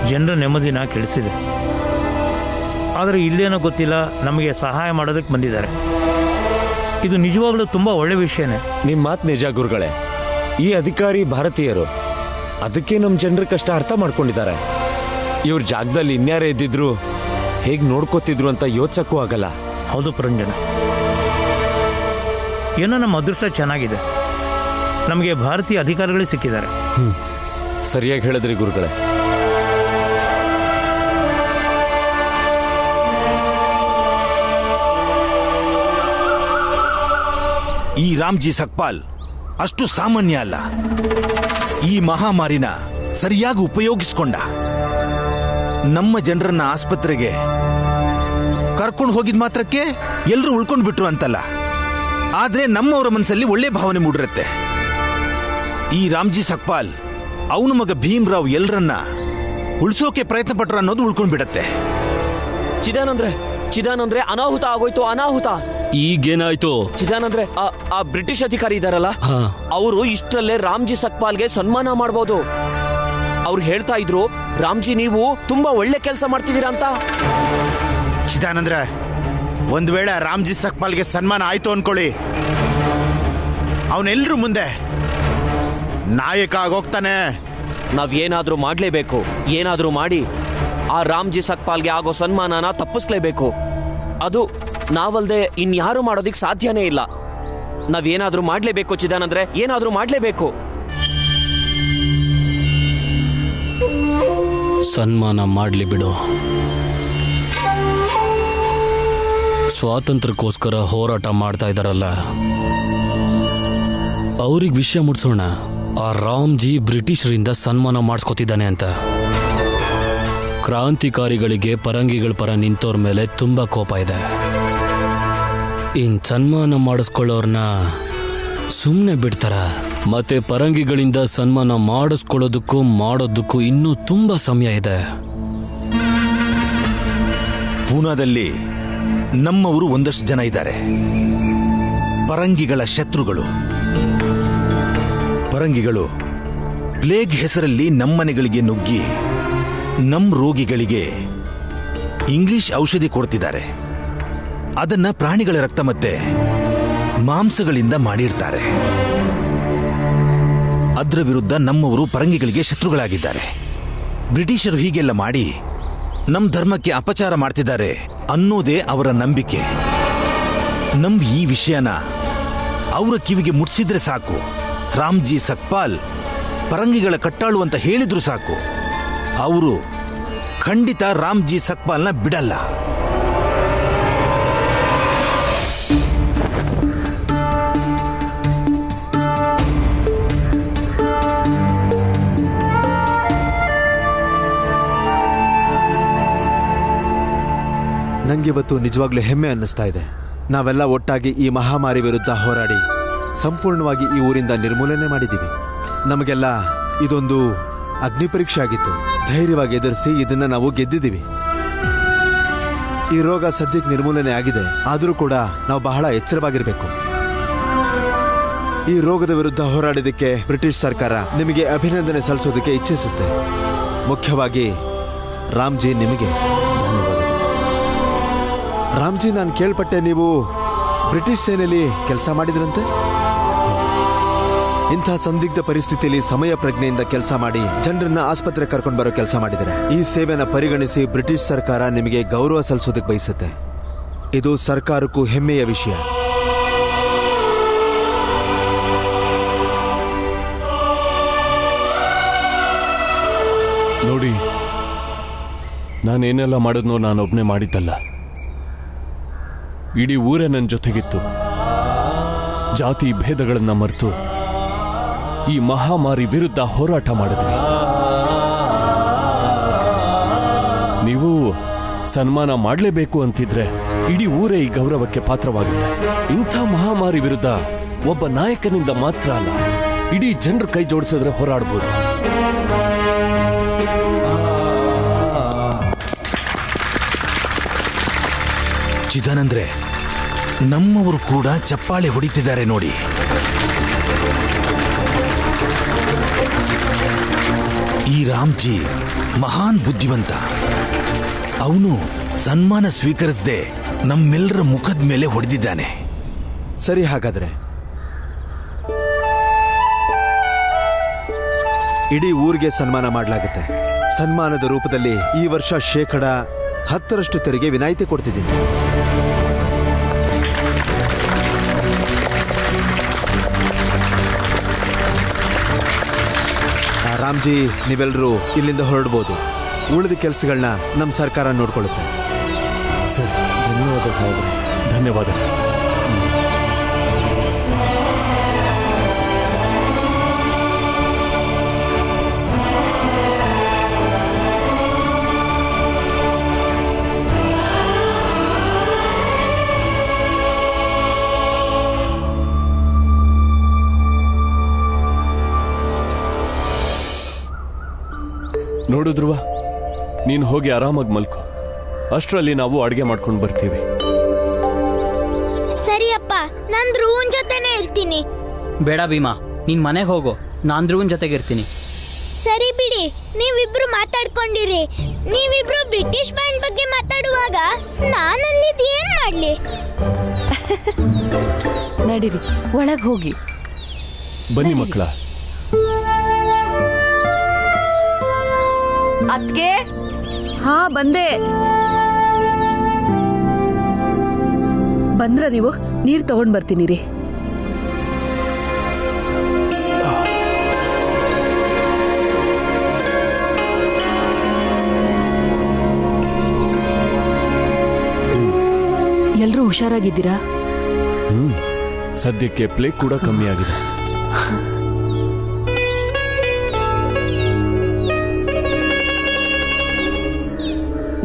ಜನರ ನೆಮ್ಮದಿನ ಕೆಡಿಸಿದೆ. ಆದರೆ ಇಲ್ಲೇನೋ ಗೊತ್ತಿಲ್ಲ, ನಮಗೆ ಸಹಾಯ ಮಾಡೋದಕ್ಕೆ ಬಂದಿದ್ದಾರೆ. ಇದು ನಿಜವಾಗ್ಲೂ ತುಂಬ ಒಳ್ಳೆ ವಿಷಯನೇ. ನಿಮ್ಮ ಮಾತು ನಿಜ ಗುರುಗಳೇ. ಈ ಅಧಿಕಾರಿ ಭಾರತೀಯರು, ಅದಕ್ಕೆ ನಮ್ಮ ಜನರ ಕಷ್ಟ ಅರ್ಥ ಮಾಡ್ಕೊಂಡಿದ್ದಾರೆ. ಇವ್ರ ಜಾಗದಲ್ಲಿ ಇನ್ಯಾರೇ ಇದ್ದಿದ್ರು ಹೇಗೆ ನೋಡ್ಕೋತಿದ್ರು ಅಂತ ಯೋಚಿಸಕ್ಕೂ ಆಗಲ್ಲ. ಹೌದು ಪರಂಜನ, ಏನೋ ನಮ್ಮ ಅದೃಷ್ಟ ಚೆನ್ನಾಗಿದೆ. ನಮಗೆ ಭಾರತೀಯ ಅಧಿಕಾರಿಗಳೇ ಸಿಕ್ಕಿದ್ದಾರೆ. ಸರಿಯಾಗಿ ಹೇಳಿದ್ರಿ ಗುರುಗಳೇ. ಈ ರಾಮ್ಜಿ ಸಕ್ಪಾಲ್ ಅಷ್ಟು ಸಾಮಾನ್ಯ ಅಲ್ಲ. ಈ ಮಹಾಮಾರಿನ ಸರಿಯಾಗಿ ಉಪಯೋಗಿಸ್ಕೊಂಡ. ನಮ್ಮ ಜನರನ್ನ ಆಸ್ಪತ್ರೆಗೆ ಕರ್ಕೊಂಡು ಹೋಗಿದ ಮಾತ್ರಕ್ಕೆ ಎಲ್ಲರೂ ಉಳ್ಕೊಂಡು ಬಿಟ್ರು ಅಂತಲ್ಲ, ಆದ್ರೆ ನಮ್ಮವರ ಮನಸ್ಸಲ್ಲಿ ಒಳ್ಳೆ ಭಾವನೆ ಮೂಡಿರುತ್ತೆ. ಈ ರಾಮ್ಜಿ ಸಕ್ಪಾಲ್ ಅವನ ಮಗ ಭೀಮ್ರಾವ್ ಎಲ್ಲರನ್ನ ಉಳಿಸೋಕೆ ಪ್ರಯತ್ನ ಪಟ್ರು ಅನ್ನೋದು ಉಳ್ಕೊಂಡು ಬಿಡತ್ತೆ. ಚಿದಾನಂದ್ರೆ ಅನಾಹುತ ಆಗೋಯ್ತು, ಅನಾಹುತ. ಈಗೇನಾಯ್ತು? ಚಿದಾನಂದ್ರೆ ಆ ಬ್ರಿಟಿಷ್ ಅಧಿಕಾರಿ ಇದಾರಲ್ಲ, ಅವರು ಇಷ್ಟರಲ್ಲೇ ರಾಮ್ಜಿ ಸಕ್ಪಾಲ್ಗೆ ಸನ್ಮಾನ ಮಾಡಬಹುದು. ಅವ್ರು ಹೇಳ್ತಾ ಇದ್ರು, ರಾಮ್ಜಿ ನೀವು ತುಂಬಾ ಒಳ್ಳೆ ಕೆಲಸ ಮಾಡ್ತಿದ್ದೀರಾ ಅಂತ. ಚಿದಾನಂದ್ರೆ, ಒಂದ್ ವೇಳೆ ರಾಮ್ಜಿ ಸಕ್ಪಾಲ್ಗೆ ಸನ್ಮಾನ ಆಯ್ತು ಅನ್ಕೊಳ್ಳಿ, ಅವನೆಲ್ರೂ ಮುಂದೆ ನಾಯಕ ಆಗೋಗ್ತಾನೆ. ನಾವೇನಾದ್ರೂ ಮಾಡ್ಲೇಬೇಕು. ಏನಾದ್ರೂ ಮಾಡಿ ಆ ರಾಮ್ಜಿ ಸಕ್ಪಾಲ್ಗೆ ಆಗೋ ಸನ್ಮಾನನ ತಪ್ಪಿಸ್ಲೇಬೇಕು. ಅದು ನಾವಲ್ದೆ ಇನ್ಯಾರು ಮಾಡೋದಿಕ್ ಸಾಧ್ಯನೇ ಇಲ್ಲ. ನಾವೇನಾದ್ರೂ ಮಾಡ್ಲೇಬೇಕು ಚಿದಾನಂದ್ರೆ, ಏನಾದ್ರೂ ಮಾಡ್ಲೇಬೇಕು. ಸನ್ಮಾನ ಮಾಡ್ಲಿ ಬಿಡು. ಸ್ವಾತಂತ್ರ್ಯಕ್ಕೋಸ್ಕರ ಹೋರಾಟ ಮಾಡ್ತಾ ಇದ್ದಾರಲ್ಲ, ಅವ್ರಿಗೆ ವಿಷಯ ಮುಟ್ಸೋಣ. ಆ ರಾಮ್ಜಿ ಬ್ರಿಟಿಷರಿಂದ ಸನ್ಮಾನ ಮಾಡಿಸ್ಕೊತಿದ್ದಾನೆ ಅಂತ. ಕ್ರಾಂತಿಕಾರಿಗಳಿಗೆ ಪರಂಗಿಗಳ ಪರ ನಿಂತೋರ್ ಮೇಲೆ ತುಂಬಾ ಕೋಪ ಇದೆ. ಇನ್ ಸನ್ಮಾನ ಮಾಡಿಸ್ಕೊಳ್ಳೋರ್ನ ಸುಮ್ಮನೆ ಬಿಡ್ತಾರ? ಮತ್ತೆ ಪರಂಗಿಗಳಿಂದ ಸನ್ಮಾನ ಮಾಡಿಸ್ಕೊಳ್ಳೋದಕ್ಕೂ ಮಾಡೋದಕ್ಕೂ ಇನ್ನೂ ತುಂಬಾ ಸಮಯ ಇದೆ. ಪೂನಾದಲ್ಲಿ ನಮ್ಮವರು ಒಂದಷ್ಟು ಜನ ಇದ್ದಾರೆ, ಪರಂಗಿಗಳ ಶತ್ರುಗಳು. ಪರಂಗಿಗಳು ಪ್ಲೇಗ್ ಹೆಸರಲ್ಲಿ ನಮ್ಮನೆಗಳಿಗೆ ನುಗ್ಗಿ ನಮ್ಮ ರೋಗಿಗಳಿಗೆ ಇಂಗ್ಲಿಷ್ ಔಷಧಿ ಕೊಡ್ತಿದ್ದಾರೆ. ಅದನ್ನ ಪ್ರಾಣಿಗಳ ರಕ್ತ ಮತ್ತೆ ಮಾಂಸಗಳಿಂದ ಮಾಡಿರ್ತಾರೆ. ಅದರ ವಿರುದ್ಧ ನಮ್ಮವರು ಪರಂಗಿಗಳಿಗೆ ಶತ್ರುಗಳಾಗಿದ್ದಾರೆ. ಬ್ರಿಟಿಷರು ಹೀಗೆಲ್ಲ ಮಾಡಿ ನಮ್ಮ ಧರ್ಮಕ್ಕೆ ಅಪಚಾರ ಮಾಡ್ತಿದ್ದಾರೆ ಅನ್ನೋದೇ ಅವರ ನಂಬಿಕೆ. ಈ ವಿಷಯನ ಅವರ ಕಿವಿಗೆ ಮುಟ್ಸಿದ್ರೆ ಸಾಕು, ರಾಮ್ಜಿ ಸಕ್ಪಾಲ್ ಪರಂಗಿಗಳ ಕಟ್ಟಾಳು ಅಂತ ಹೇಳಿದ್ರು ಸಾಕು, ಅವರು ಖಂಡಿತ ರಾಮ್ಜಿ ಸಕ್ಪಾಲ್ನ ಬಿಡಲ್ಲ. ನಂಗಿವತ್ತು ನಿಜವಾಗ್ಲೂ ಹೆಮ್ಮೆ ಅನ್ನಿಸ್ತಾ ಇದೆ. ನಾವೆಲ್ಲ ಒಟ್ಟಾಗಿ ಈ ಮಹಾಮಾರಿ ವಿರುದ್ಧ ಹೋರಾಡಿ ಸಂಪೂರ್ಣವಾಗಿ ಈ ಊರಿಂದ ನಿರ್ಮೂಲನೆ ಮಾಡಿದ್ದೀವಿ. ನಮಗೆಲ್ಲ ಇದೊಂದು ಅಗ್ನಿ ಪರೀಕ್ಷೆ ಆಗಿತ್ತು. ಧೈರ್ಯವಾಗಿ ಎದುರಿಸಿ ಇದನ್ನ ನಾವು ಗೆದ್ದಿದ್ದೀವಿ. ಈ ರೋಗ ಸದ್ಯಕ್ಕೆ ನಿರ್ಮೂಲನೆ ಆಗಿದೆ, ಆದರೂ ಕೂಡ ನಾವು ಬಹಳ ಎಚ್ಚರವಾಗಿರಬೇಕು. ಈ ರೋಗದ ವಿರುದ್ಧ ಹೋರಾಡಿದ್ದಕ್ಕೆ ಬ್ರಿಟಿಷ್ ಸರ್ಕಾರ ನಿಮಗೆ ಅಭಿನಂದನೆ ಸಲ್ಲಿಸೋದಕ್ಕೆ ಇಚ್ಛಿಸುತ್ತೆ. ಮುಖ್ಯವಾಗಿ ರಾಮ್ಜಿ, ನಿಮಗೆ ಧನ್ಯವಾದ. ರಾಮ್ಜಿ, ನಾನು ಕೇಳ್ಪಟ್ಟೆ ನೀವು ಬ್ರಿಟಿಷ್ ಸೇನೆಯಲ್ಲಿ ಕೆಲಸ ಮಾಡಿದ್ರಂತೆ. ಇಂಥ ಸಂದಿಗ್ಧ ಪರಿಸ್ಥಿತಿಯಲ್ಲಿ ಸಮಯ ಪ್ರಜ್ಞೆಯಿಂದ ಕೆಲಸ ಮಾಡಿ ಜನರನ್ನ ಆಸ್ಪತ್ರೆ ಕರ್ಕೊಂಡು ಬರೋ ಕೆಲಸ ಮಾಡಿದರೆ ಈ ಸೇವೆನ ಪರಿಗಣಿಸಿ ಬ್ರಿಟಿಷ್ ಸರ್ಕಾರ ನಿಮಗೆ ಗೌರವ ಸಲ್ಲಿಸೋದಕ್ಕೆ ಬಯಸುತ್ತೆ. ಇದು ಸರ್ಕಾರಕ್ಕೂ ಹೆಮ್ಮೆಯ ವಿಷಯ. ನೋಡಿ, ನಾನೇನೆಲ್ಲ ಮಾಡಿದ್ನೋ ನಾನೊಬ್ನೇ ಮಾಡಿದ್ದಲ್ಲ. ಇಡೀ ಊರೇ ನನ್ನ ಜೊತೆಗಿತ್ತು. ಜಾತಿ ಭೇದಗಳನ್ನ ಮರೆತು ಈ ಮಹಾಮಾರಿ ವಿರುದ್ಧ ಹೋರಾಟ ಮಾಡಿದ್ವಿ. ನೀವು ಸನ್ಮಾನ ಮಾಡಲೇಬೇಕು ಅಂತಿದ್ರೆ ಇಡೀ ಊರೇ ಈ ಗೌರವಕ್ಕೆ ಪಾತ್ರವಾಗುತ್ತೆ. ಇಂಥ ಮಹಾಮಾರಿ ವಿರುದ್ಧ ಒಬ್ಬ ನಾಯಕನಿಂದ ಮಾತ್ರ ಅಲ್ಲ, ಇಡೀ ಜನರ ಕೈ ಜೋಡಿಸಿದ್ರೆ ಹೋರಾಡಬಹುದು. ಚಿದಾನಂದ್ರೆ, ನಮ್ಮವರು ಕೂಡ ಚಪ್ಪಾಳೆ ಹೊಡಿತಿದ್ದಾರೆ ನೋಡಿ. ಈ ರಾಮ್ಜಿ ಮಹಾನ್ ಬುದ್ಧಿವಂತ. ಅವನು ಸನ್ಮಾನ ಸ್ವೀಕರಿಸದೆ ನಮ್ಮೆಲ್ಲರ ಮುಖದ ಮೇಲೆ ಹೊಡೆದಿದ್ದಾನೆ. ಸರಿ, ಹಾಗಾದ್ರೆ ಇಡೀ ಊರಿಗೆ ಸನ್ಮಾನ ಮಾಡಲಾಗುತ್ತೆ. ಸನ್ಮಾನದ ರೂಪದಲ್ಲಿ ಈ ವರ್ಷ 10% ತೆರಿಗೆ ವಿನಾಯಿತಿ ಕೊಡ್ತಿದ್ದೀನಿ. ರಾಮ್ಜಿ, ನೀವೆಲ್ಲರೂ ಇಲ್ಲಿಂದ ಹೊರಡ್ಬೋದು. ಉಳಿದ ಕೆಲಸಗಳನ್ನ ನಮ್ಮ ಸರ್ಕಾರ ನೋಡ್ಕೊಳ್ಳುತ್ತೆ. ಸರಿ, ಧನ್ಯವಾದ ಸಾಹೇಬ್ರೆ. ಧನ್ಯವಾದ. ನೋಡಿದ್ರುವ, ನೀನು ಹೋಗಿ ಆರಾಮಾಗಿ ಮಲ್ಕೋ. ಅಷ್ಟರಲ್ಲಿ ನಾವು ಅಡುಗೆ ಮಾಡ್ಕೊಂಡು ಬರ್ತೀವಿ. ಸರಿಯಪ್ಪ, ನಾನು ಧ್ರುವನ್ ಜೊತೆನೇ ಇರ್ತೀನಿ. ಬೇಡ ಭೀಮಾ, ನೀನ್ ಮನೆಗೆ ಹೋಗು, ನಾನು ಧ್ರುವನ್ ಜೊತೆಗಿರ್ತೀನಿ. ಸರಿ ಬಿಡಿ, ನೀವಿಬ್ರು ಮಾತಾಡ್ಕೊಂಡಿರಿ. ನೀವಿಬ್ರು ಬ್ರಿಟಿಷ್ ಬ್ಯಾಂಡ್ ಬಗ್ಗೆ ಮಾತಾಡುವಾಗ ನಾನಲ್ಲಿದ್ದು ಏನ್ ಮಾಡ್ಲಿ? ನಡೀರಿ, ಒಳಗೆ ಹೋಗಿ. ಬನ್ನಿ ಮಕ್ಕಳ. ಅದ್ಕೆ ಹಾ, ಬಂದೆ. ಬಂದ್ರ ನೀವು? ನೀರ್ ತಗೊಂಡ್ ಬರ್ತೀನಿ ರೀ. ಎಲ್ರೂ ಹುಷಾರಾಗಿದ್ದೀರಾ? ಸದ್ಯಕ್ಕೆ ಪ್ಲೇಗ್ ಕೂಡ ಕಮ್ಮಿ ಆಗಿದೆ.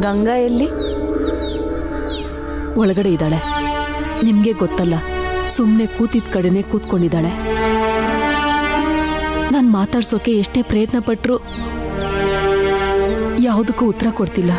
ಗಂಗಾ ಎಲ್ಲಿ? ಒಳಗಡೆ ಇದ್ದಾಳೆ. ನಿಮ್ಗೆ ಗೊತ್ತಲ್ಲ, ಸುಮ್ಮನೆ ಕೂತಿದ್ ಕಡೆನೆ ಕೂತ್ಕೊಂಡಿದ್ದಾಳೆ. ನಾನು ಮಾತಾಡ್ಸೋಕೆ ಎಷ್ಟೇ ಪ್ರಯತ್ನ ಪಟ್ರು ಯಾವುದಕ್ಕೂ ಉತ್ತರ ಕೊಡ್ತಿಲ್ಲ.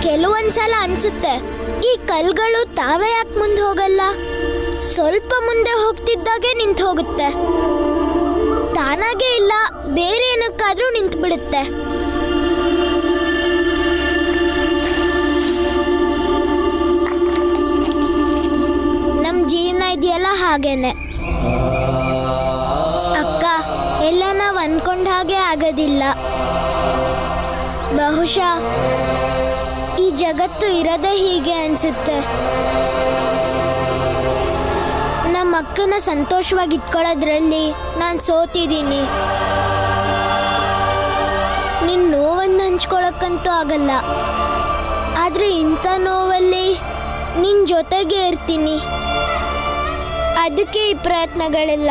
ಕೆಲವೊಂದ್ಸಲ ಅನ್ಸುತ್ತೆ ಈ ಕಲ್ಗಳು ತಾವೇ ಯಾಕೆ ಮುಂದೆ ಹೋಗಲ್ಲ, ಸ್ವಲ್ಪ ಮುಂದೆ ಹೋಗ್ತಿದ್ದಾಗೆ ನಿಂತು ಹೋಗುತ್ತೆ, ತಾನಾಗೆ ಇಲ್ಲ ಬೇರೆ ಏನಕ್ಕಾದ್ರೂ ನಿಂತು ಬಿಡುತ್ತೆ. ನಮ್ ಜೀವನ ಇದೆಯಲ್ಲ ಹಾಗೇನೆ ಅಕ್ಕ, ಎಲ್ಲ ನಾವ್ ಅನ್ಕೊಂಡ ಹಾಗೆ ಆಗೋದಿಲ್ಲ. ಬಹುಶಃ ಈ ಜಗತ್ತು ಇರೋದೇ ಹೀಗೆ ಅನ್ಸುತ್ತೆ. ನಮ್ಮ ಅಕ್ಕನ ಸಂತೋಷವಾಗಿ ಇಟ್ಕೊಳ್ಳೋದ್ರಲ್ಲಿ ನಾನು ಸೋತಿದ್ದೀನಿ. ನಿನ್ನ ನೋವನ್ನು ಹಂಚ್ಕೊಳಕ್ಕಂತೂ ಆಗಲ್ಲ, ಆದ್ರೆ ಇಂಥ ನೋವಲ್ಲಿ ನಿನ್ ಜೊತೆಗೆ ಇರ್ತೀನಿ. ಅದಕ್ಕೆ ಈ ಪ್ರಯತ್ನಗಳೆಲ್ಲ.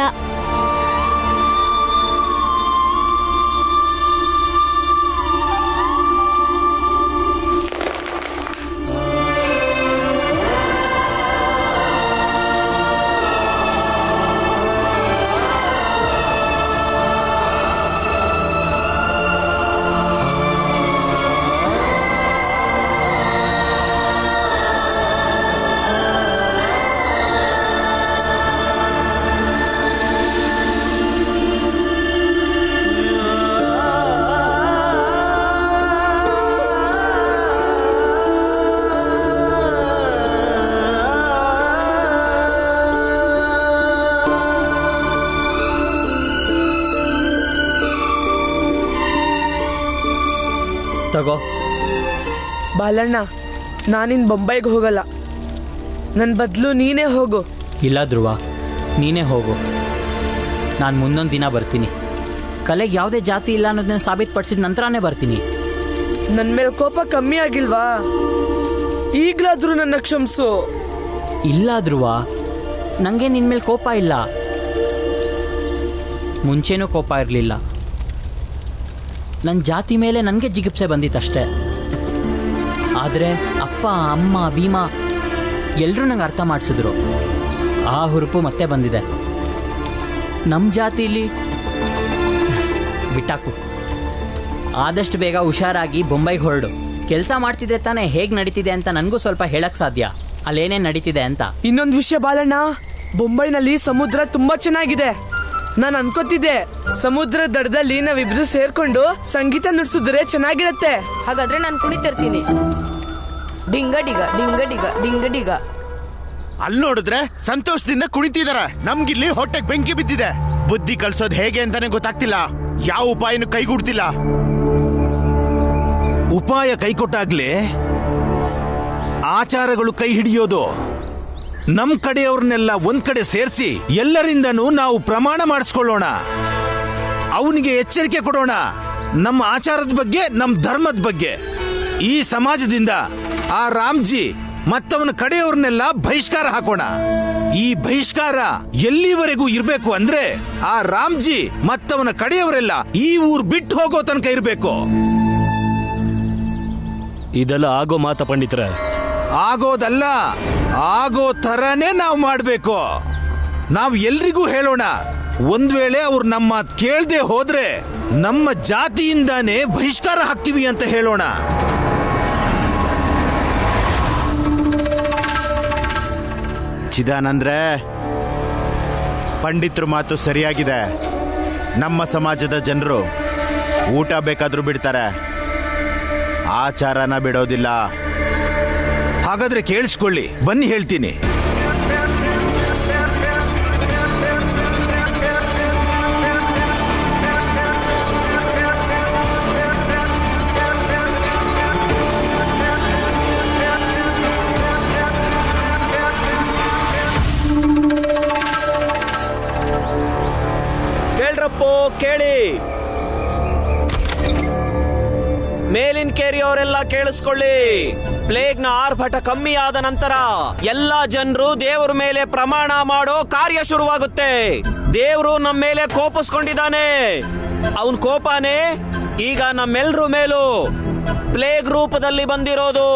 ತಗೋ. ಬಾಲಣ್ಣ, ನಾನಿನ್ ಬೊಂಬೈಗೆ ಹೋಗಲ್ಲ. ನನ್ನ ಬದಲು ನೀನೇ ಹೋಗು. ಇಲ್ಲ ಧ್ರುವ, ನೀನೇ ಹೋಗು. ನಾನು ಮುಂದೊಂದು ದಿನ ಬರ್ತೀನಿ. ಕಲೆಗೆ ಯಾವುದೇ ಜಾತಿ ಇಲ್ಲ ಅನ್ನೋದನ್ನ ಸಾಬೀತುಪಡಿಸಿದ ನಂತರನೇ ಬರ್ತೀನಿ. ನನ್ನ ಮೇಲೆ ಕೋಪ ಕಮ್ಮಿ ಆಗಿಲ್ವಾ? ಈಗಲಾದ್ರೂ ನನ್ನ ಕ್ಷಮಿಸು. ಇಲ್ಲ ಧ್ರುವ, ನನಗೆ ನಿನ್ನ ಮೇಲೆ ಕೋಪ ಇಲ್ಲ. ಮುಂಚೆನೂ ಕೋಪ ಇರಲಿಲ್ಲ. ನನ್ನ ಜಾತಿ ಮೇಲೆ ನನಗೆ ಜಿಗುಪ್ಸೆ ಬಂದಿತ್ತಷ್ಟೇ. ಆದರೆ ಅಪ್ಪ, ಅಮ್ಮ, ಭೀಮಾ ಎಲ್ಲರೂ ನಂಗೆ ಅರ್ಥ ಮಾಡಿಸಿದ್ರು. ಆ ಹುರುಪು ಮತ್ತೆ ಬಂದಿದೆ. ನಮ್ಮ ಜಾತಿಲಿ ಬಿಟ್ಟಾಕು. ಆದಷ್ಟು ಬೇಗ ಹುಷಾರಾಗಿ ಬೊಂಬೈಗೆ ಹೊರಡು. ಕೆಲಸ ಮಾಡ್ತಿದ್ರೆ ತಾನೇ ಹೇಗೆ ನಡೀತಿದೆ ಅಂತ ನನಗೂ ಸ್ವಲ್ಪ ಹೇಳಕ್ ಸಾಧ್ಯ, ಅಲ್ಲೇನೇನು ನಡೀತಿದೆ ಅಂತ. ಇನ್ನೊಂದು ವಿಷಯ ಬಾಲಣ್ಣ, ಬೊಂಬೈನಲ್ಲಿ ಸಮುದ್ರ ತುಂಬಾ ಚೆನ್ನಾಗಿದೆ. ನಾನು ಅನ್ಕೋತಿದ್ದೆ ಸಮುದ್ರ ದಡದಲ್ಲಿ ನಾವಿಬ್ರು ಸೇರ್ಕೊಂಡು ಸಂಗೀತ ನುಡ್ಸಿದ್ರೆ ಚೆನ್ನಾಗಿರತ್ತೆ. ಹಾಗಾದ್ರೆ ನಾನು ಕುಣಿತಿರ್ತೀನಿ. ಡಿಂಗಡಿಗ ಡಿಂಗಡಿಗ ಡಿಂಗಡಿಗ. ಅಲ್ಲಿ ನೋಡಿದ್ರೆ ಸಂತೋಷದಿಂದ ಕುಣಿತಿದಾರೆ. ನಮ್ಗಿಲ್ಲಿ ಹೊಟ್ಟೆಗೆ ಬೆಂಕಿ ಬಿದ್ದಿದೆ. ಬುದ್ಧಿ ಕಲ್ಸೋದ್ ಹೇಗೆ ಅಂತಾನೆ ಗೊತ್ತಾಗ್ತಿಲ್ಲ. ಯಾವ ಉಪಾಯನೂ ಕೈಗೂಡ್ತಿಲ್ಲ. ಉಪಾಯ ಕೈಕೊಟ್ಟಾಗ್ಲೇ ಆಚಾರಗಳು ಕೈ ಹಿಡಿಯೋದು. ನಮ್ ಕಡೆಯವ್ರನ್ನೆಲ್ಲ ಒಂದ್ ಕಡೆ ಸೇರಿಸಿ ಎಲ್ಲರಿಂದನೂ ನಾವು ಪ್ರಮಾಣ ಮಾಡಿಸ್ಕೊಳ್ಳೋಣ. ಅವನಿಗೆ ಎಚ್ಚರಿಕೆ ಕೊಡೋಣ ನಮ್ಮ ಆಚಾರದ ಬಗ್ಗೆ, ನಮ್ಮ ಧರ್ಮದ ಬಗ್ಗೆ. ಈ ಸಮಾಜದಿಂದ ಆ ರಾಮ್ಜಿ ಮತ್ತವನ ಕಡೆಯವ್ರನ್ನೆಲ್ಲ ಬಹಿಷ್ಕಾರ ಹಾಕೋಣ. ಈ ಬಹಿಷ್ಕಾರ ಎಲ್ಲಿವರೆಗೂ ಇರ್ಬೇಕು ಅಂದ್ರೆ ಆ ರಾಮ್ಜಿ ಮತ್ತವನ ಕಡೆಯವರೆಲ್ಲ ಈ ಊರ್ ಬಿಟ್ಟು ಹೋಗೋ ತನಕ ಇರ್ಬೇಕು. ಇದೆಲ್ಲ ಆಗೋ ಮಾತ ಪಂಡಿತರ? ಆಗೋದಲ್ಲ, ಆಗೋ ತರನೇ ನಾವು ಮಾಡ್ಬೇಕು. ನಾವು ಎಲ್ರಿಗೂ ಹೇಳೋಣ, ಒಂದ್ ವೇಳೆ ಅವ್ರು ನಮ್ಮ ಮಾತು ಕೇಳದೆ ಹೋದ್ರೆ ನಮ್ಮ ಜಾತಿಯಿಂದಾನೇ ಬಹಿಷ್ಕಾರ ಹಾಕ್ತೀವಿ ಅಂತ ಹೇಳೋಣ. ಚಿದಾನಂದ್ರೆ, ಪಂಡಿತರ ಮಾತು ಸರಿಯಾಗಿದೆ. ನಮ್ಮ ಸಮಾಜದ ಜನರು ಊಟ ಬೇಕಾದ್ರೂ ಬಿಡ್ತಾರೆ, ಆಚಾರನ ಬಿಡೋದಿಲ್ಲ. ಹಾಗಾದ್ರೆ ಕೇಳಿಸ್ಕೊಳ್ಳಿ, ಬನ್ನಿ ಹೇಳ್ತೀನಿ. ಕೇಳ್ರಪ್ಪೋ ಕೇಳಿ, ಮೇಲಿನ ಕೇರಿಯವರೆಲ್ಲ ಕೇಳಿಸ್ಕೊಳ್ಳಿ. ಪ್ಲೇಗ್ ನ ಆರ್ಭಟ ಕಮ್ಮಿ ಆದ ನಂತರ ಎಲ್ಲಾ ಜನರು ದೇವರ ಮೇಲೆ ಪ್ರಮಾಣ ಮಾಡೋ ಕಾರ್ಯ ಶುರುವಾಗುತ್ತೆ. ದೇವರು ನಮ್ಮ ಮೇಲೆ ಕೋಪಿಸ್ಕೊಂಡಿದ್ದಾನೆ. ಅವನ್ ಕೋಪನೇ ಈಗ ನಮ್ಮೆಲ್ರ ಮೇಲೂ ಪ್ಲೇಗ್ ರೂಪದಲ್ಲಿ ಬಂದಿರೋದು.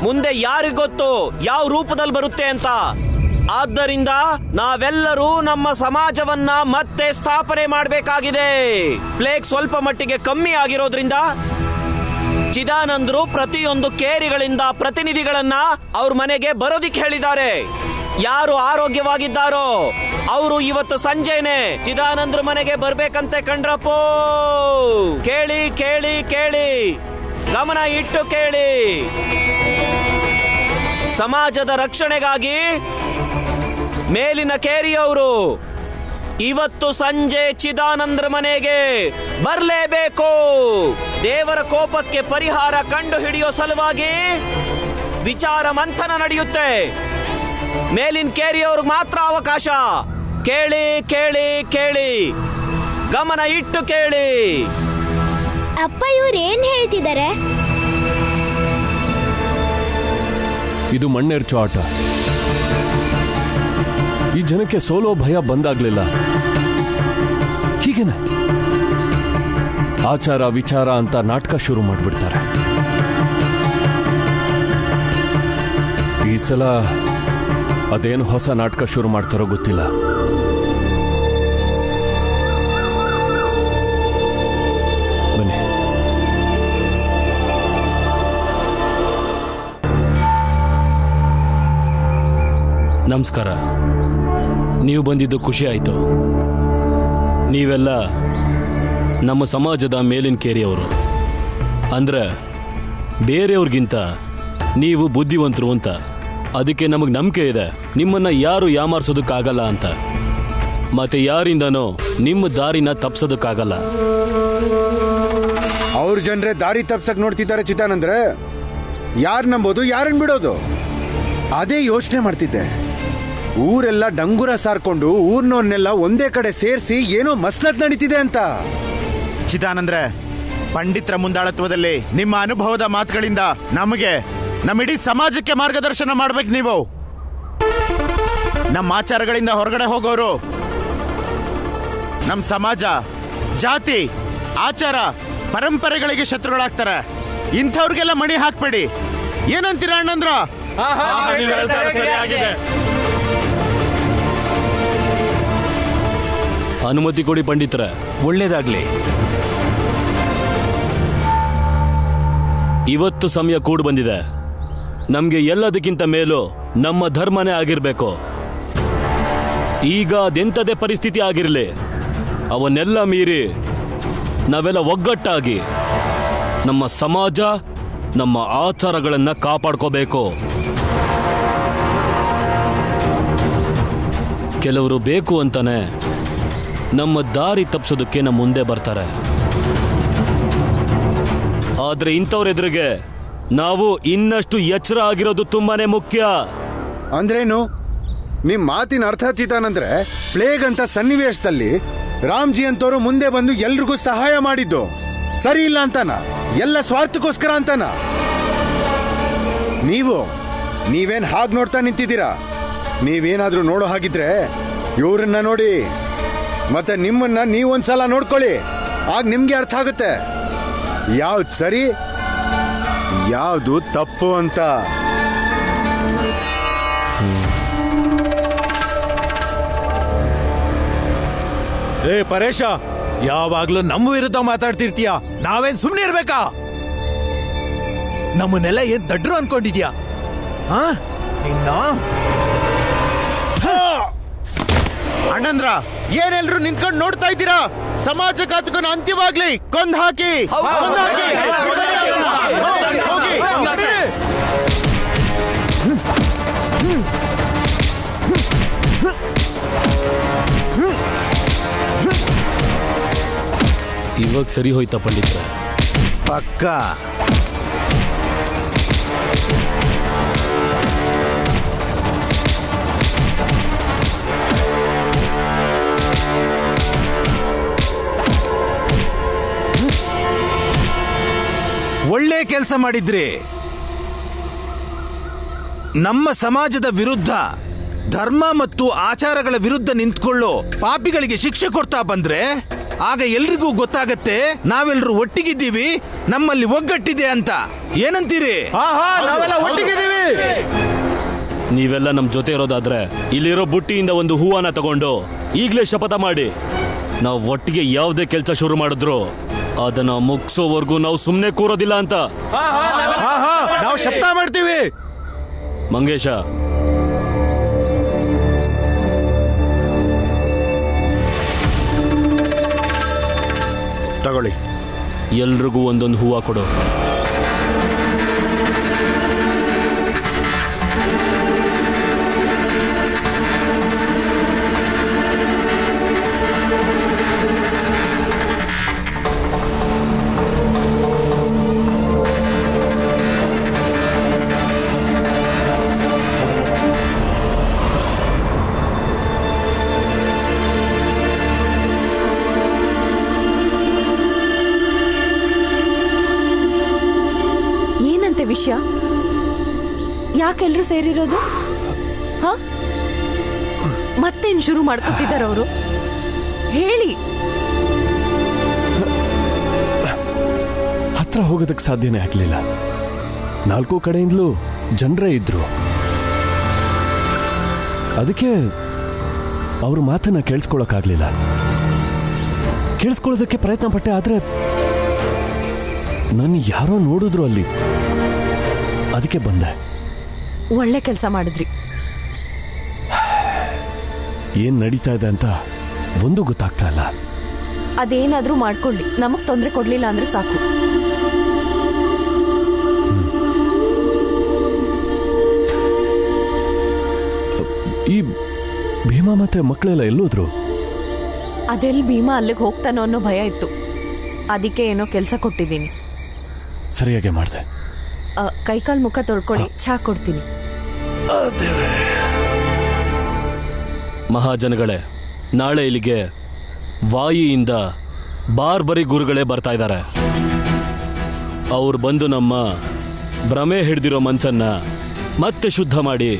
ಮುಂದೆ ಯಾರಿಗೊತ್ತು ಯಾವ ರೂಪದಲ್ಲಿ ಬರುತ್ತೆ ಅಂತ. ಆದ್ದರಿಂದ ನಾವೆಲ್ಲರೂ ನಮ್ಮ ಸಮಾಜವನ್ನ ಮತ್ತೆ ಸ್ಥಾಪನೆ ಮಾಡಬೇಕಾಗಿದೆ. ಪ್ಲೇಗ್ ಸ್ವಲ್ಪ ಮಟ್ಟಿಗೆ ಕಮ್ಮಿ ಆಗಿರೋದ್ರಿಂದ ಚಿದಾನಂದರು ಪ್ರತಿಯೊಂದು ಕೇರಿಗಳಿಂದ ಪ್ರತಿನಿಧಿಗಳನ್ನ ಅವ್ರ ಮನೆಗೆ ಬರೋದಿಕ್ ಹೇಳಿದ್ದಾರೆ. ಯಾರು ಆರೋಗ್ಯವಾಗಿದ್ದಾರೋ ಅವರು ಇವತ್ತು ಸಂಜೆನೆ ಚಿದಾನಂದ್ರ ಮನೆಗೆ ಬರ್ಬೇಕಂತೆ ಕಣ್ರಪ್ಪೋ. ಕೇಳಿ ಕೇಳಿ ಕೇಳಿ, ಗಮನ ಇಟ್ಟು ಕೇಳಿ. ಸಮಾಜದ ರಕ್ಷಣೆಗಾಗಿ ಮೇಲಿನ ಕೇರಿಯವರು ಇವತ್ತು ಸಂಜೆ ಚಿದಾನಂದ್ರ ಮನೆಗೆ ಬರಲೇಬೇಕು. ದೇವರ ಕೋಪಕ್ಕೆ ಪರಿಹಾರ ಕಂಡು ಹಿಡಿಯೋ ಸಲುವಾಗಿ ವಿಚಾರ ಮಂಥನ ನಡೆಯುತ್ತೆ. ಮೇಲಿನ ಕೇರಿಯವ್ರಿಗೆ ಮಾತ್ರ ಅವಕಾಶ. ಕೇಳಿ ಕೇಳಿ ಕೇಳಿ, ಗಮನ ಇಟ್ಟು ಕೇಳಿ. ಅಪ್ಪ ಇವ್ರು ಏನ್ ಹೇಳ್ತಿದ್ದಾರೆ? ಇದು ಮಣ್ಣೆರ್ಚೋ ಆಟ. ಈ ಜನಕ್ಕೆ ಸೋಲೋ ಭಯ ಬಂದಾಗ್ಲಿಲ್ಲ. ಹೀಗೇನೆ ಆಚಾರ ವಿಚಾರ ಅಂತ ನಾಟಕ ಶುರು ಮಾಡ್ಬಿಡ್ತಾರೆ. ಈ ಸಲ ಅದೇನು ಹೊಸ ನಾಟಕ ಶುರು ಮಾಡ್ತಾರೋ ಗೊತ್ತಿಲ್ಲ. ಬನ್ನಿ. ನಮಸ್ಕಾರ. ನೀವು ಬಂದಿದ್ದು ಖುಷಿ ಆಯಿತು. ನೀವೆಲ್ಲ ನಮ್ಮ ಸಮಾಜದ ಮೇಲಿನ ಕೇರಿಯವರು. ಅಂದ್ರೆ ಬೇರೆಯವ್ರಿಗಿಂತ ನೀವು ಬುದ್ಧಿವಂತರು ಅಂತ. ಅದಕ್ಕೆ ನಮಗೆ ನಂಬಿಕೆ ಇದೆ ನಿಮ್ಮನ್ನ ಯಾರು ಯಾಮಾರಿಸೋದಕ್ಕಾಗಲ್ಲ ಅಂತ. ಮತ್ತೆ ಯಾರಿಂದನೋ ನಿಮ್ಮ ದಾರಿನ ತಪ್ಸೋದಕ್ಕಾಗಲ್ಲ. ಅವ್ರ ಜನರೇ ದಾರಿ ತಪ್ಸಕ್ ನೋಡ್ತಿದ್ದಾರೆ ಚಿದಾನಂದ್ರೆ. ಯಾರು ನಂಬೋದು, ಯಾರನ್ನ ಬಿಡೋದು, ಅದೇ ಯೋಚನೆ ಮಾಡ್ತಿದ್ದೆ. ಊರೆಲ್ಲ ಡಂಗುರ ಸಾರ್ಕೊಂಡು ಊರ್ನವ್ರನ್ನೆಲ್ಲ ಒಂದೇ ಕಡೆ ಸೇರಿಸಿ ಏನೋ ಮಸ್ಲತ್ ನಡೀತಿದೆ ಅಂತ. ಚಿದಾನಂದ್ರೆ, ಪಂಡಿತರ ಮುಂದಾಳತ್ವದಲ್ಲಿ ನಿಮ್ಮ ಅನುಭವದ ಮಾತುಗಳಿಂದ ನಮಗೆ, ನಮ್ಮ ಇಡೀ ಸಮಾಜಕ್ಕೆ ಮಾರ್ಗದರ್ಶನ ಮಾಡ್ಬೇಕು ನೀವು. ನಮ್ಮ ಆಚಾರಗಳಿಂದ ಹೊರಗಡೆ ಹೋಗೋರು ನಮ್ಮ ಸಮಾಜ, ಜಾತಿ, ಆಚಾರ, ಪರಂಪರೆಗಳಿಗೆ ಶತ್ರುಗಳಾಗ್ತಾರೆ. ಇಂಥವ್ರಿಗೆಲ್ಲ ಮಣಿ ಹಾಕ್ಬೇಡಿ. ಏನಂತೀರ ಅಣ್ಣಂದ್ರ? ಅನುಮತಿ ಕೊಡಿ ಪಂಡಿತರ. ಒಳ್ಳೇದಾಗ್ಲಿ. ಇವತ್ತು ಸಮಯ ಕೂಡಿ ಬಂದಿದೆ. ನಮ್ಗೆ ಎಲ್ಲದಕ್ಕಿಂತ ಮೇಲೂ ನಮ್ಮ ಧರ್ಮನೇ ಆಗಿರ್ಬೇಕು. ಈಗ ಅದೆಂಥದೇ ಪರಿಸ್ಥಿತಿ ಆಗಿರಲಿ, ಅವನ್ನೆಲ್ಲ ಮೀರಿ ನಾವೆಲ್ಲ ಒಗ್ಗಟ್ಟಾಗಿ ನಮ್ಮ ಸಮಾಜ, ನಮ್ಮ ಆಚಾರಗಳನ್ನ ಕಾಪಾಡ್ಕೋಬೇಕು. ಕೆಲವರು ಬೇಕು ಅಂತಾನೆ ನಮ್ಮ ದಾರಿ ತಪ್ಪಿಸೋದಕ್ಕೆ ನಮ್ಮ ಮುಂದೆ ಬರ್ತಾರೆ. ಆದ್ರೆ ಇಂಥವ್ರೆದುರಿಗೆ ನಾವು ಇನ್ನಷ್ಟು ಎಚ್ಚರ ಆಗಿರೋದು ತುಂಬಾನೇ ಮುಖ್ಯ. ಅಂದ್ರೇನು? ನಿಮ್ ಮಾತಿನ ಅರ್ಥ ಚಿದಾನಂದ್ರೆ, ಪ್ಲೇಗ್ ಅಂತ ಸನ್ನಿವೇಶದಲ್ಲಿ ರಾಮ್ಜಿ ಅಂತವ್ರು ಮುಂದೆ ಬಂದು ಎಲ್ರಿಗೂ ಸಹಾಯ ಮಾಡಿದ್ದು ಸರಿ ಇಲ್ಲ ಅಂತಾನ? ಎಲ್ಲ ಸ್ವಾರ್ಥಕ್ಕೋಸ್ಕರ ಅಂತಾನ? ನೀವೇನ್ ಹಾಗೆ ನೋಡ್ತಾ ನಿಂತಿದ್ದೀರಾ? ನೀವೇನಾದ್ರೂ ನೋಡೋ ಹಾಗಿದ್ರೆ ಇವ್ರನ್ನ ನೋಡಿ, ಮತ್ತೆ ನಿಮ್ಮನ್ನ ನೀವೊಂದ್ಸಲ ನೋಡ್ಕೊಳ್ಳಿ. ಆಗ ನಿಮ್ಗೆ ಅರ್ಥ ಆಗುತ್ತೆ ಯಾವ್ದು ಸರಿ, ಯಾವ್ದು ತಪ್ಪು ಅಂತ. ಏ ಪರೇಶ, ಯಾವಾಗ್ಲೂ ನಮ್ಮ ವಿರುದ್ಧ ಮಾತಾಡ್ತಿರ್ತೀಯ. ನಾವೇನ್ ಸುಮ್ನೆ ಇರ್ಬೇಕಾ? ನಮ್ಮನ್ನೆಲ್ಲ ಏನ್ ದಡ್ರು ಅನ್ಕೊಂಡಿದ್ಯಾ? ನಿನ್ನ ಅಣ್ಣಂದ್ರ, ಏನೆಲ್ರು ನಿಂತ್ಕೊಂಡು ನೋಡ್ತಾ ಇದ್ದೀರಾ? ಸಮಾಜ ಘಾತಕನ ಅಂತ್ಯವಾಗ್ಲಿ. ಕೊಂದ್ ಹಾಕಿ, ಕೊಂದ್ ಹಾಕಿ. ಹೋಗಿ. ಇವಾಗ ಸರಿ ಹೋಯ್ತಾ ಪಂಡಿತ್ರ? ಪಕ್ಕ. ಒಳ್ಳೆ ಕೆಲಸ ಮಾಡಿದ್ರಿ. ನಮ್ಮ ಸಮಾಜದ ವಿರುದ್ಧ, ಧರ್ಮ ಮತ್ತು ಆಚಾರಗಳ ವಿರುದ್ಧ ನಿಂತ್ಕೊಳ್ಳೋ ಪಾಪಿಗಳಿಗೆ ಶಿಕ್ಷೆ ಕೊಡ್ತಾ ಬಂದ್ರೆ ಆಗ ಎಲ್ರಿಗೂ ಗೊತ್ತಾಗತ್ತೆ ನಾವೆಲ್ಲರೂ ಒಟ್ಟಿಗಿದ್ದೀವಿ, ನಮ್ಮಲ್ಲಿ ಒಗ್ಗಟ್ಟಿದೆ ಅಂತ. ಏನಂತೀರಿ? ನೀವೆಲ್ಲ ನಮ್ ಜೊತೆ ಇರೋದಾದ್ರೆ ಇಲ್ಲಿರೋ ಬುಟ್ಟಿಯಿಂದ ಒಂದು ಹೂವನ್ನ ತಗೊಂಡು ಈಗಲೇ ಶಪಥ ಮಾಡಿ, ನಾವು ಒಟ್ಟಿಗೆ ಯಾವುದೇ ಕೆಲಸ ಶುರು ಮಾಡಿದ್ರು ಅದನ್ನ ಮುಗಿಸೋವರೆಗೂ ನಾವು ಸುಮ್ಮನೆ ಕೂರೋದಿಲ್ಲ ಅಂತ. ನಾವು ಶಬ್ದ ಮಾಡ್ತೀವಿ. ಮಂಗೇಶ, ತಗೊಳ್ಳಿ. ಎಲ್ರಿಗೂ ಒಂದೊಂದು ಹೂವು ಕೊಡು. ವಿಷಯ ಯಾಕೆಲ್ರೂ ಸೇರಿರೋದು? ಹ ಮತ್ತೇನ್ ಶುರು ಮಾಡ್ಕೊತಿದ್ದಾರೆ ಅವರು? ಹೇಳಿ. ಹತ್ರ ಹೋಗೋದಕ್ಕೆ ಸಾಧ್ಯನೇ ಆಗ್ಲಿಲ್ಲ. 4 ಕಡೆಯಿಂದಲೂ ಜನರೇ ಇದ್ರು. ಅದಕ್ಕೆ ಅವ್ರ ಮಾತನ್ನ ಕೇಳಿಸ್ಕೊಳಕ್ಕಾಗ್ಲಿಲ್ಲ. ಕೇಳಿಸ್ಕೊಳ್ಳೋದಕ್ಕೆ ಪ್ರಯತ್ನ ಪಟ್ಟೆ, ಆದ್ರೆ ನನ್ನ ಯಾರೋ ನೋಡಿದ್ರು ಅಲ್ಲಿ. ಅದಕ್ಕೆ ಬಂದೆ. ಒಳ್ಳೆ ಕೆಲಸ ಮಾಡಿದ್ರಿ. ಏನ್ ನಡೀತಾ ಇದೆ ಅಂತ ಒಂದು ಗೊತ್ತಾಗ್ತಾ ಇಲ್ಲ. ಅದೇನಾದ್ರೂ ಮಾಡ್ಕೊಳ್ಳಿ, ನಮಗ್ ತೊಂದರೆ ಕೊಡ್ಲಿಲ್ಲ ಅಂದ್ರೆ ಸಾಕು. ಈ ಭೀಮಾ ಮತ್ತೆ ಮಕ್ಕಳೆಲ್ಲ ಎಲ್ಲೋದ್ರು? ಅದೆಲ್ಲಿ ಭೀಮಾ ಅಲ್ಲಿಗೆ ಹೋಗ್ತಾನೋ ಅನ್ನೋ ಭಯ ಇತ್ತು. ಅದಕ್ಕೆ ಏನೋ ಕೆಲಸ ಕೊಟ್ಟಿದ್ದೀನಿ. ಸರಿಯಾಗಿ ಮಾಡಿದೆ. ಕೈಕಾಲ್ ಮುಖ ತೊಳ್ಕೊಳ್ಳಿ, ಚಹಾ ಕೊಡ್ತೀನಿ. ಮಹಾಜನಗಳೇ, ನಾಳೆ ಇಲ್ಲಿಗೆ ವಾಯಿಯಿಂದ ಬಾರ್ಬರಿ ಗುರುಗಳೇ ಬರ್ತಾ ಇದ್ದಾರೆ. ಅವ್ರು ಬಂದು ನಮ್ಮ ಭ್ರಮೆ ಹಿಡಿದಿರೋ ಮನಸ್ಸನ್ನ ಮತ್ತೆ ಶುದ್ಧ ಮಾಡಿ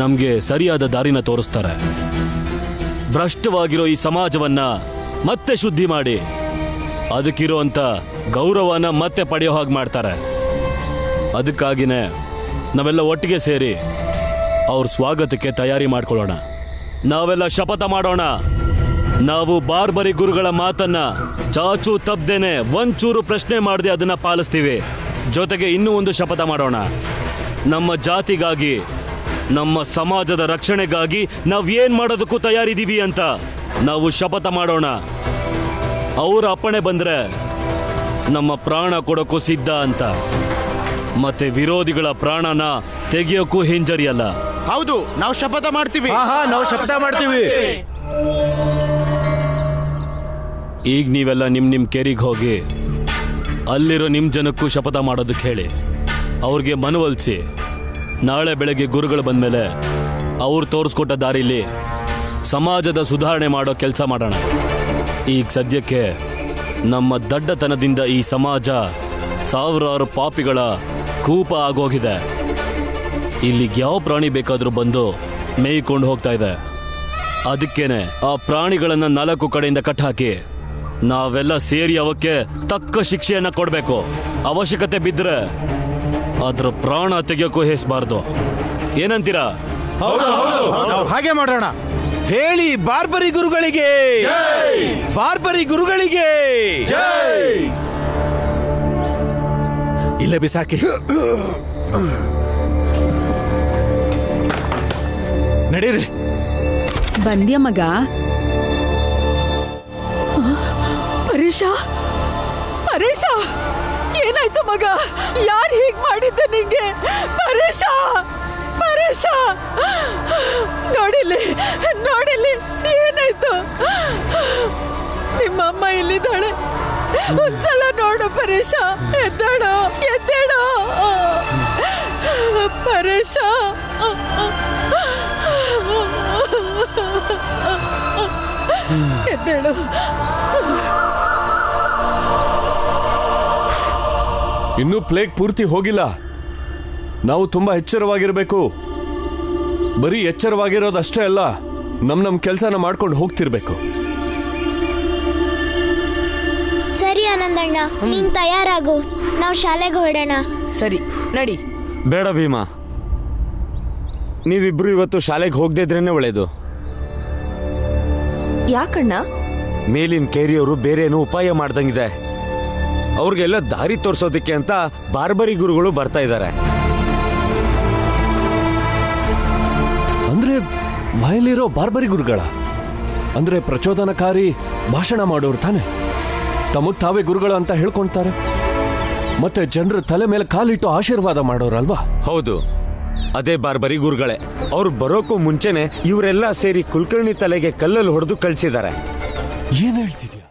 ನಮ್ಗೆ ಸರಿಯಾದ ದಾರಿನ ತೋರಿಸ್ತಾರೆ. ಭ್ರಷ್ಟವಾಗಿರೋ ಈ ಸಮಾಜವನ್ನ ಮತ್ತೆ ಶುದ್ಧಿ ಮಾಡಿ ಅದಕ್ಕಿರೋಂಥ ಗೌರವನ ಮತ್ತೆ ಪಡೆಯೋ ಹಾಗೆ ಮಾಡ್ತಾರೆ. ಅದಕ್ಕಾಗಿನೇ ನಾವೆಲ್ಲ ಒಟ್ಟಿಗೆ ಸೇರಿ ಅವ್ರ ಸ್ವಾಗತಕ್ಕೆ ತಯಾರಿ ಮಾಡ್ಕೊಳ್ಳೋಣ. ನಾವೆಲ್ಲ ಶಪಥ ಮಾಡೋಣ. ನಾವು ಬಾರ್ಬರಿ ಗುರುಗಳ ಮಾತನ್ನ ಚಾಚು ತಪ್ಪದೇನೆ ಒಂಚೂರು ಪ್ರಶ್ನೆ ಮಾಡದೆ ಅದನ್ನ ಪಾಲಿಸ್ತೀವಿ. ಜೊತೆಗೆ ಇನ್ನೂ ಒಂದು ಶಪಥ ಮಾಡೋಣ. ನಮ್ಮ ಜಾತಿಗಾಗಿ, ನಮ್ಮ ಸಮಾಜದ ರಕ್ಷಣೆಗಾಗಿ ನಾವೇನ್ ಮಾಡೋದಕ್ಕೂ ತಯಾರಿದ್ದೀವಿ ಅಂತ ನಾವು ಶಪಥ ಮಾಡೋಣ. ಅವರ ಅಪ್ಪಣೆ ಬಂದ್ರೆ ನಮ್ಮ ಪ್ರಾಣ ಕೊಡೋಕ್ಕೂ ಸಿದ್ಧ ಅಂತ. ಮತ್ತೆ ವಿರೋಧಿಗಳ ಪ್ರಾಣನ ತೆಗೆಯೋಕ್ಕೂ ಹಿಂಜರಿಯಲ್ಲ. ಹೌದು, ನಾವು ಶಪಥ ಮಾಡ್ತೀವಿ. ನಾವು ಶಪಥ ಮಾಡ್ತೀವಿ. ಈಗ ನೀವೆಲ್ಲ ನಿಮ್ ಕೇರಿಗೆ ಹೋಗಿ ಅಲ್ಲಿರೋ ನಿಮ್ ಜನಕ್ಕೂ ಶಪಥ ಮಾಡೋದಕ್ಕೆ ಹೇಳಿ, ಅವ್ರಿಗೆ ಮನವೊಲಿಸಿ. ನಾಳೆ ಬೆಳಗ್ಗೆ ಗುರುಗಳು ಬಂದ್ಮೇಲೆ ಅವ್ರು ತೋರಿಸ್ಕೊಟ್ಟ ದಾರಿಲಿ ಸಮಾಜದ ಸುಧಾರಣೆ ಮಾಡೋ ಕೆಲಸ ಮಾಡೋಣ. ಈಗ ಸದ್ಯಕ್ಕೆ ನಮ್ಮ ದಡ್ಡತನದಿಂದ ಈ ಸಮಾಜ ಸಾವಿರಾರು ಪಾಪಿಗಳ ಕೂಪ ಆಗೋಗಿದೆ. ಇಲ್ಲಿಗೆ ಯಾವ ಪ್ರಾಣಿ ಬೇಕಾದ್ರೂ ಬಂದು ಮೇಯ್ಕೊಂಡು ಹೋಗ್ತಾ ಇದೆ. ಅದಕ್ಕೇನೆ ಆ ಪ್ರಾಣಿಗಳನ್ನ 4 ಕಡೆಯಿಂದ ಕಟ್ಟಾಕಿ ನಾವೆಲ್ಲ ಸೇರಿ ಅವಕ್ಕೆ ತಕ್ಕ ಶಿಕ್ಷೆಯನ್ನ ಕೊಡ್ಬೇಕು. ಅವಶ್ಯಕತೆ ಬಿದ್ದರೆ ಅದ್ರ ಪ್ರಾಣ ತೆಗೆಯೋಕ್ಕೂ ಹೇಸಬಾರ್ದು. ಏನಂತೀರಾ? ಹಾಗೆ ಮಾಡೋಣ. ಹೇಳಿ ಬಾರ್ಬರಿ ಗುರುಗಳಿಗೆ, ಬಾರ್ಬರಿ ಗುರುಗಳಿಗೆ. ಇಲ್ಲೇ ಬಿಸಾಕಿ. ನಡೀರಿ. ಬಂದ್ಯ ಮಗ? ಪರೇಶ, ಪರೇಶ, ಏನಾಯ್ತು ಮಗ? ಯಾರು ಹೀಗ್ ಮಾಡಿದ್ದೆ ನಿಂಗೆ? ಪರೇಶ, ಪರೇಶ, ನೋಡಿಲ್ಲಿ, ನೋಡಿಲ್ಲಿ, ಏನಾಯ್ತು? ನಿಮ್ಮಮ್ಮ ಇಲ್ಲಿದ್ದಾಳೆ, ಒಂದ್ಸಲ ನೋಡು ಪರೇಶ. ಎದ್ದೇಳು, ಎದ್ದೇಳು ಪರೇಶ. ಎದ್ದೇಳು. ಇನ್ನೂ ಪ್ಲೇಗ್ ಪೂರ್ತಿ ಹೋಗಿಲ್ಲ. ನಾವು ತುಂಬಾ ಎಚ್ಚರವಾಗಿರ್ಬೇಕು. ಬರೀ ಎಚ್ಚರವಾಗಿರೋದಷ್ಟೇ ಅಲ್ಲ, ನಮ್ ಕೆಲಸನ ಮಾಡ್ಕೊಂಡು ಹೋಗ್ತಿರ್ಬೇಕು. ಸರಿ ಆನಂದಣ್ಣ, ನೀನ್ ತಯಾರಾಗು, ನಾವು ಶಾಲೆಗೆ ಹೊರಡೋಣ. ಸರಿ, ನಡಿ. ಬೇಡ ಭೀಮಾ, ನೀವಿಬ್ರು ಇವತ್ತು ಶಾಲೆಗೆ ಹೋಗದೇ ಇದ್ರೇನೆ ಒಳ್ಳೇದು. ಯಾಕಣ್ಣ? ಮೇಲಿನ ಕೇರಿಯವರು ಬೇರೆ ಏನೋ ಉಪಾಯ ಮಾಡ್ದಂಗಿದೆ. ಅವ್ರಿಗೆಲ್ಲ ದಾರಿ ತೋರಿಸೋದಕ್ಕೆ ಅಂತ ಬಾರ್ಬರಿ ಗುರುಗಳು ಬರ್ತಾ ಇದ್ದಾರೆ. ಅಂದ್ರೆ ಬಾಯಲ್ಲಿರೋ ಬಾರ್ಬರಿ ಗುರುಗಳ ಅಂದ್ರೆ ಪ್ರಚೋದನಕಾರಿ ಭಾಷಣ ಮಾಡೋರು ತಾನೆ. ತಮಗ್ ತಾವೇ ಗುರುಗಳು ಅಂತ ಹೇಳ್ಕೊಂತಾರೆ, ಮತ್ತೆ ಜನರ ತಲೆ ಮೇಲೆ ಕಾಲಿಟ್ಟು ಆಶೀರ್ವಾದ ಮಾಡೋರಲ್ವಾ? ಹೌದು, ಅದೇ ಬಾರ್ಬರಿ ಗುರುಗಳೇ. ಅವ್ರು ಬರೋಕ್ಕೂ ಮುಂಚೆನೆ ಇವರೆಲ್ಲ ಸೇರಿ ಕುಲಕರ್ಣಿ ತಲೆಗೆ ಕಲ್ಲಲ್ಲಿ ಹೊಡೆದು ಕಳ್ಸಿದ್ದಾರೆ. ಏನ್ ಹೇಳ್ತಿದ್ಯಾ?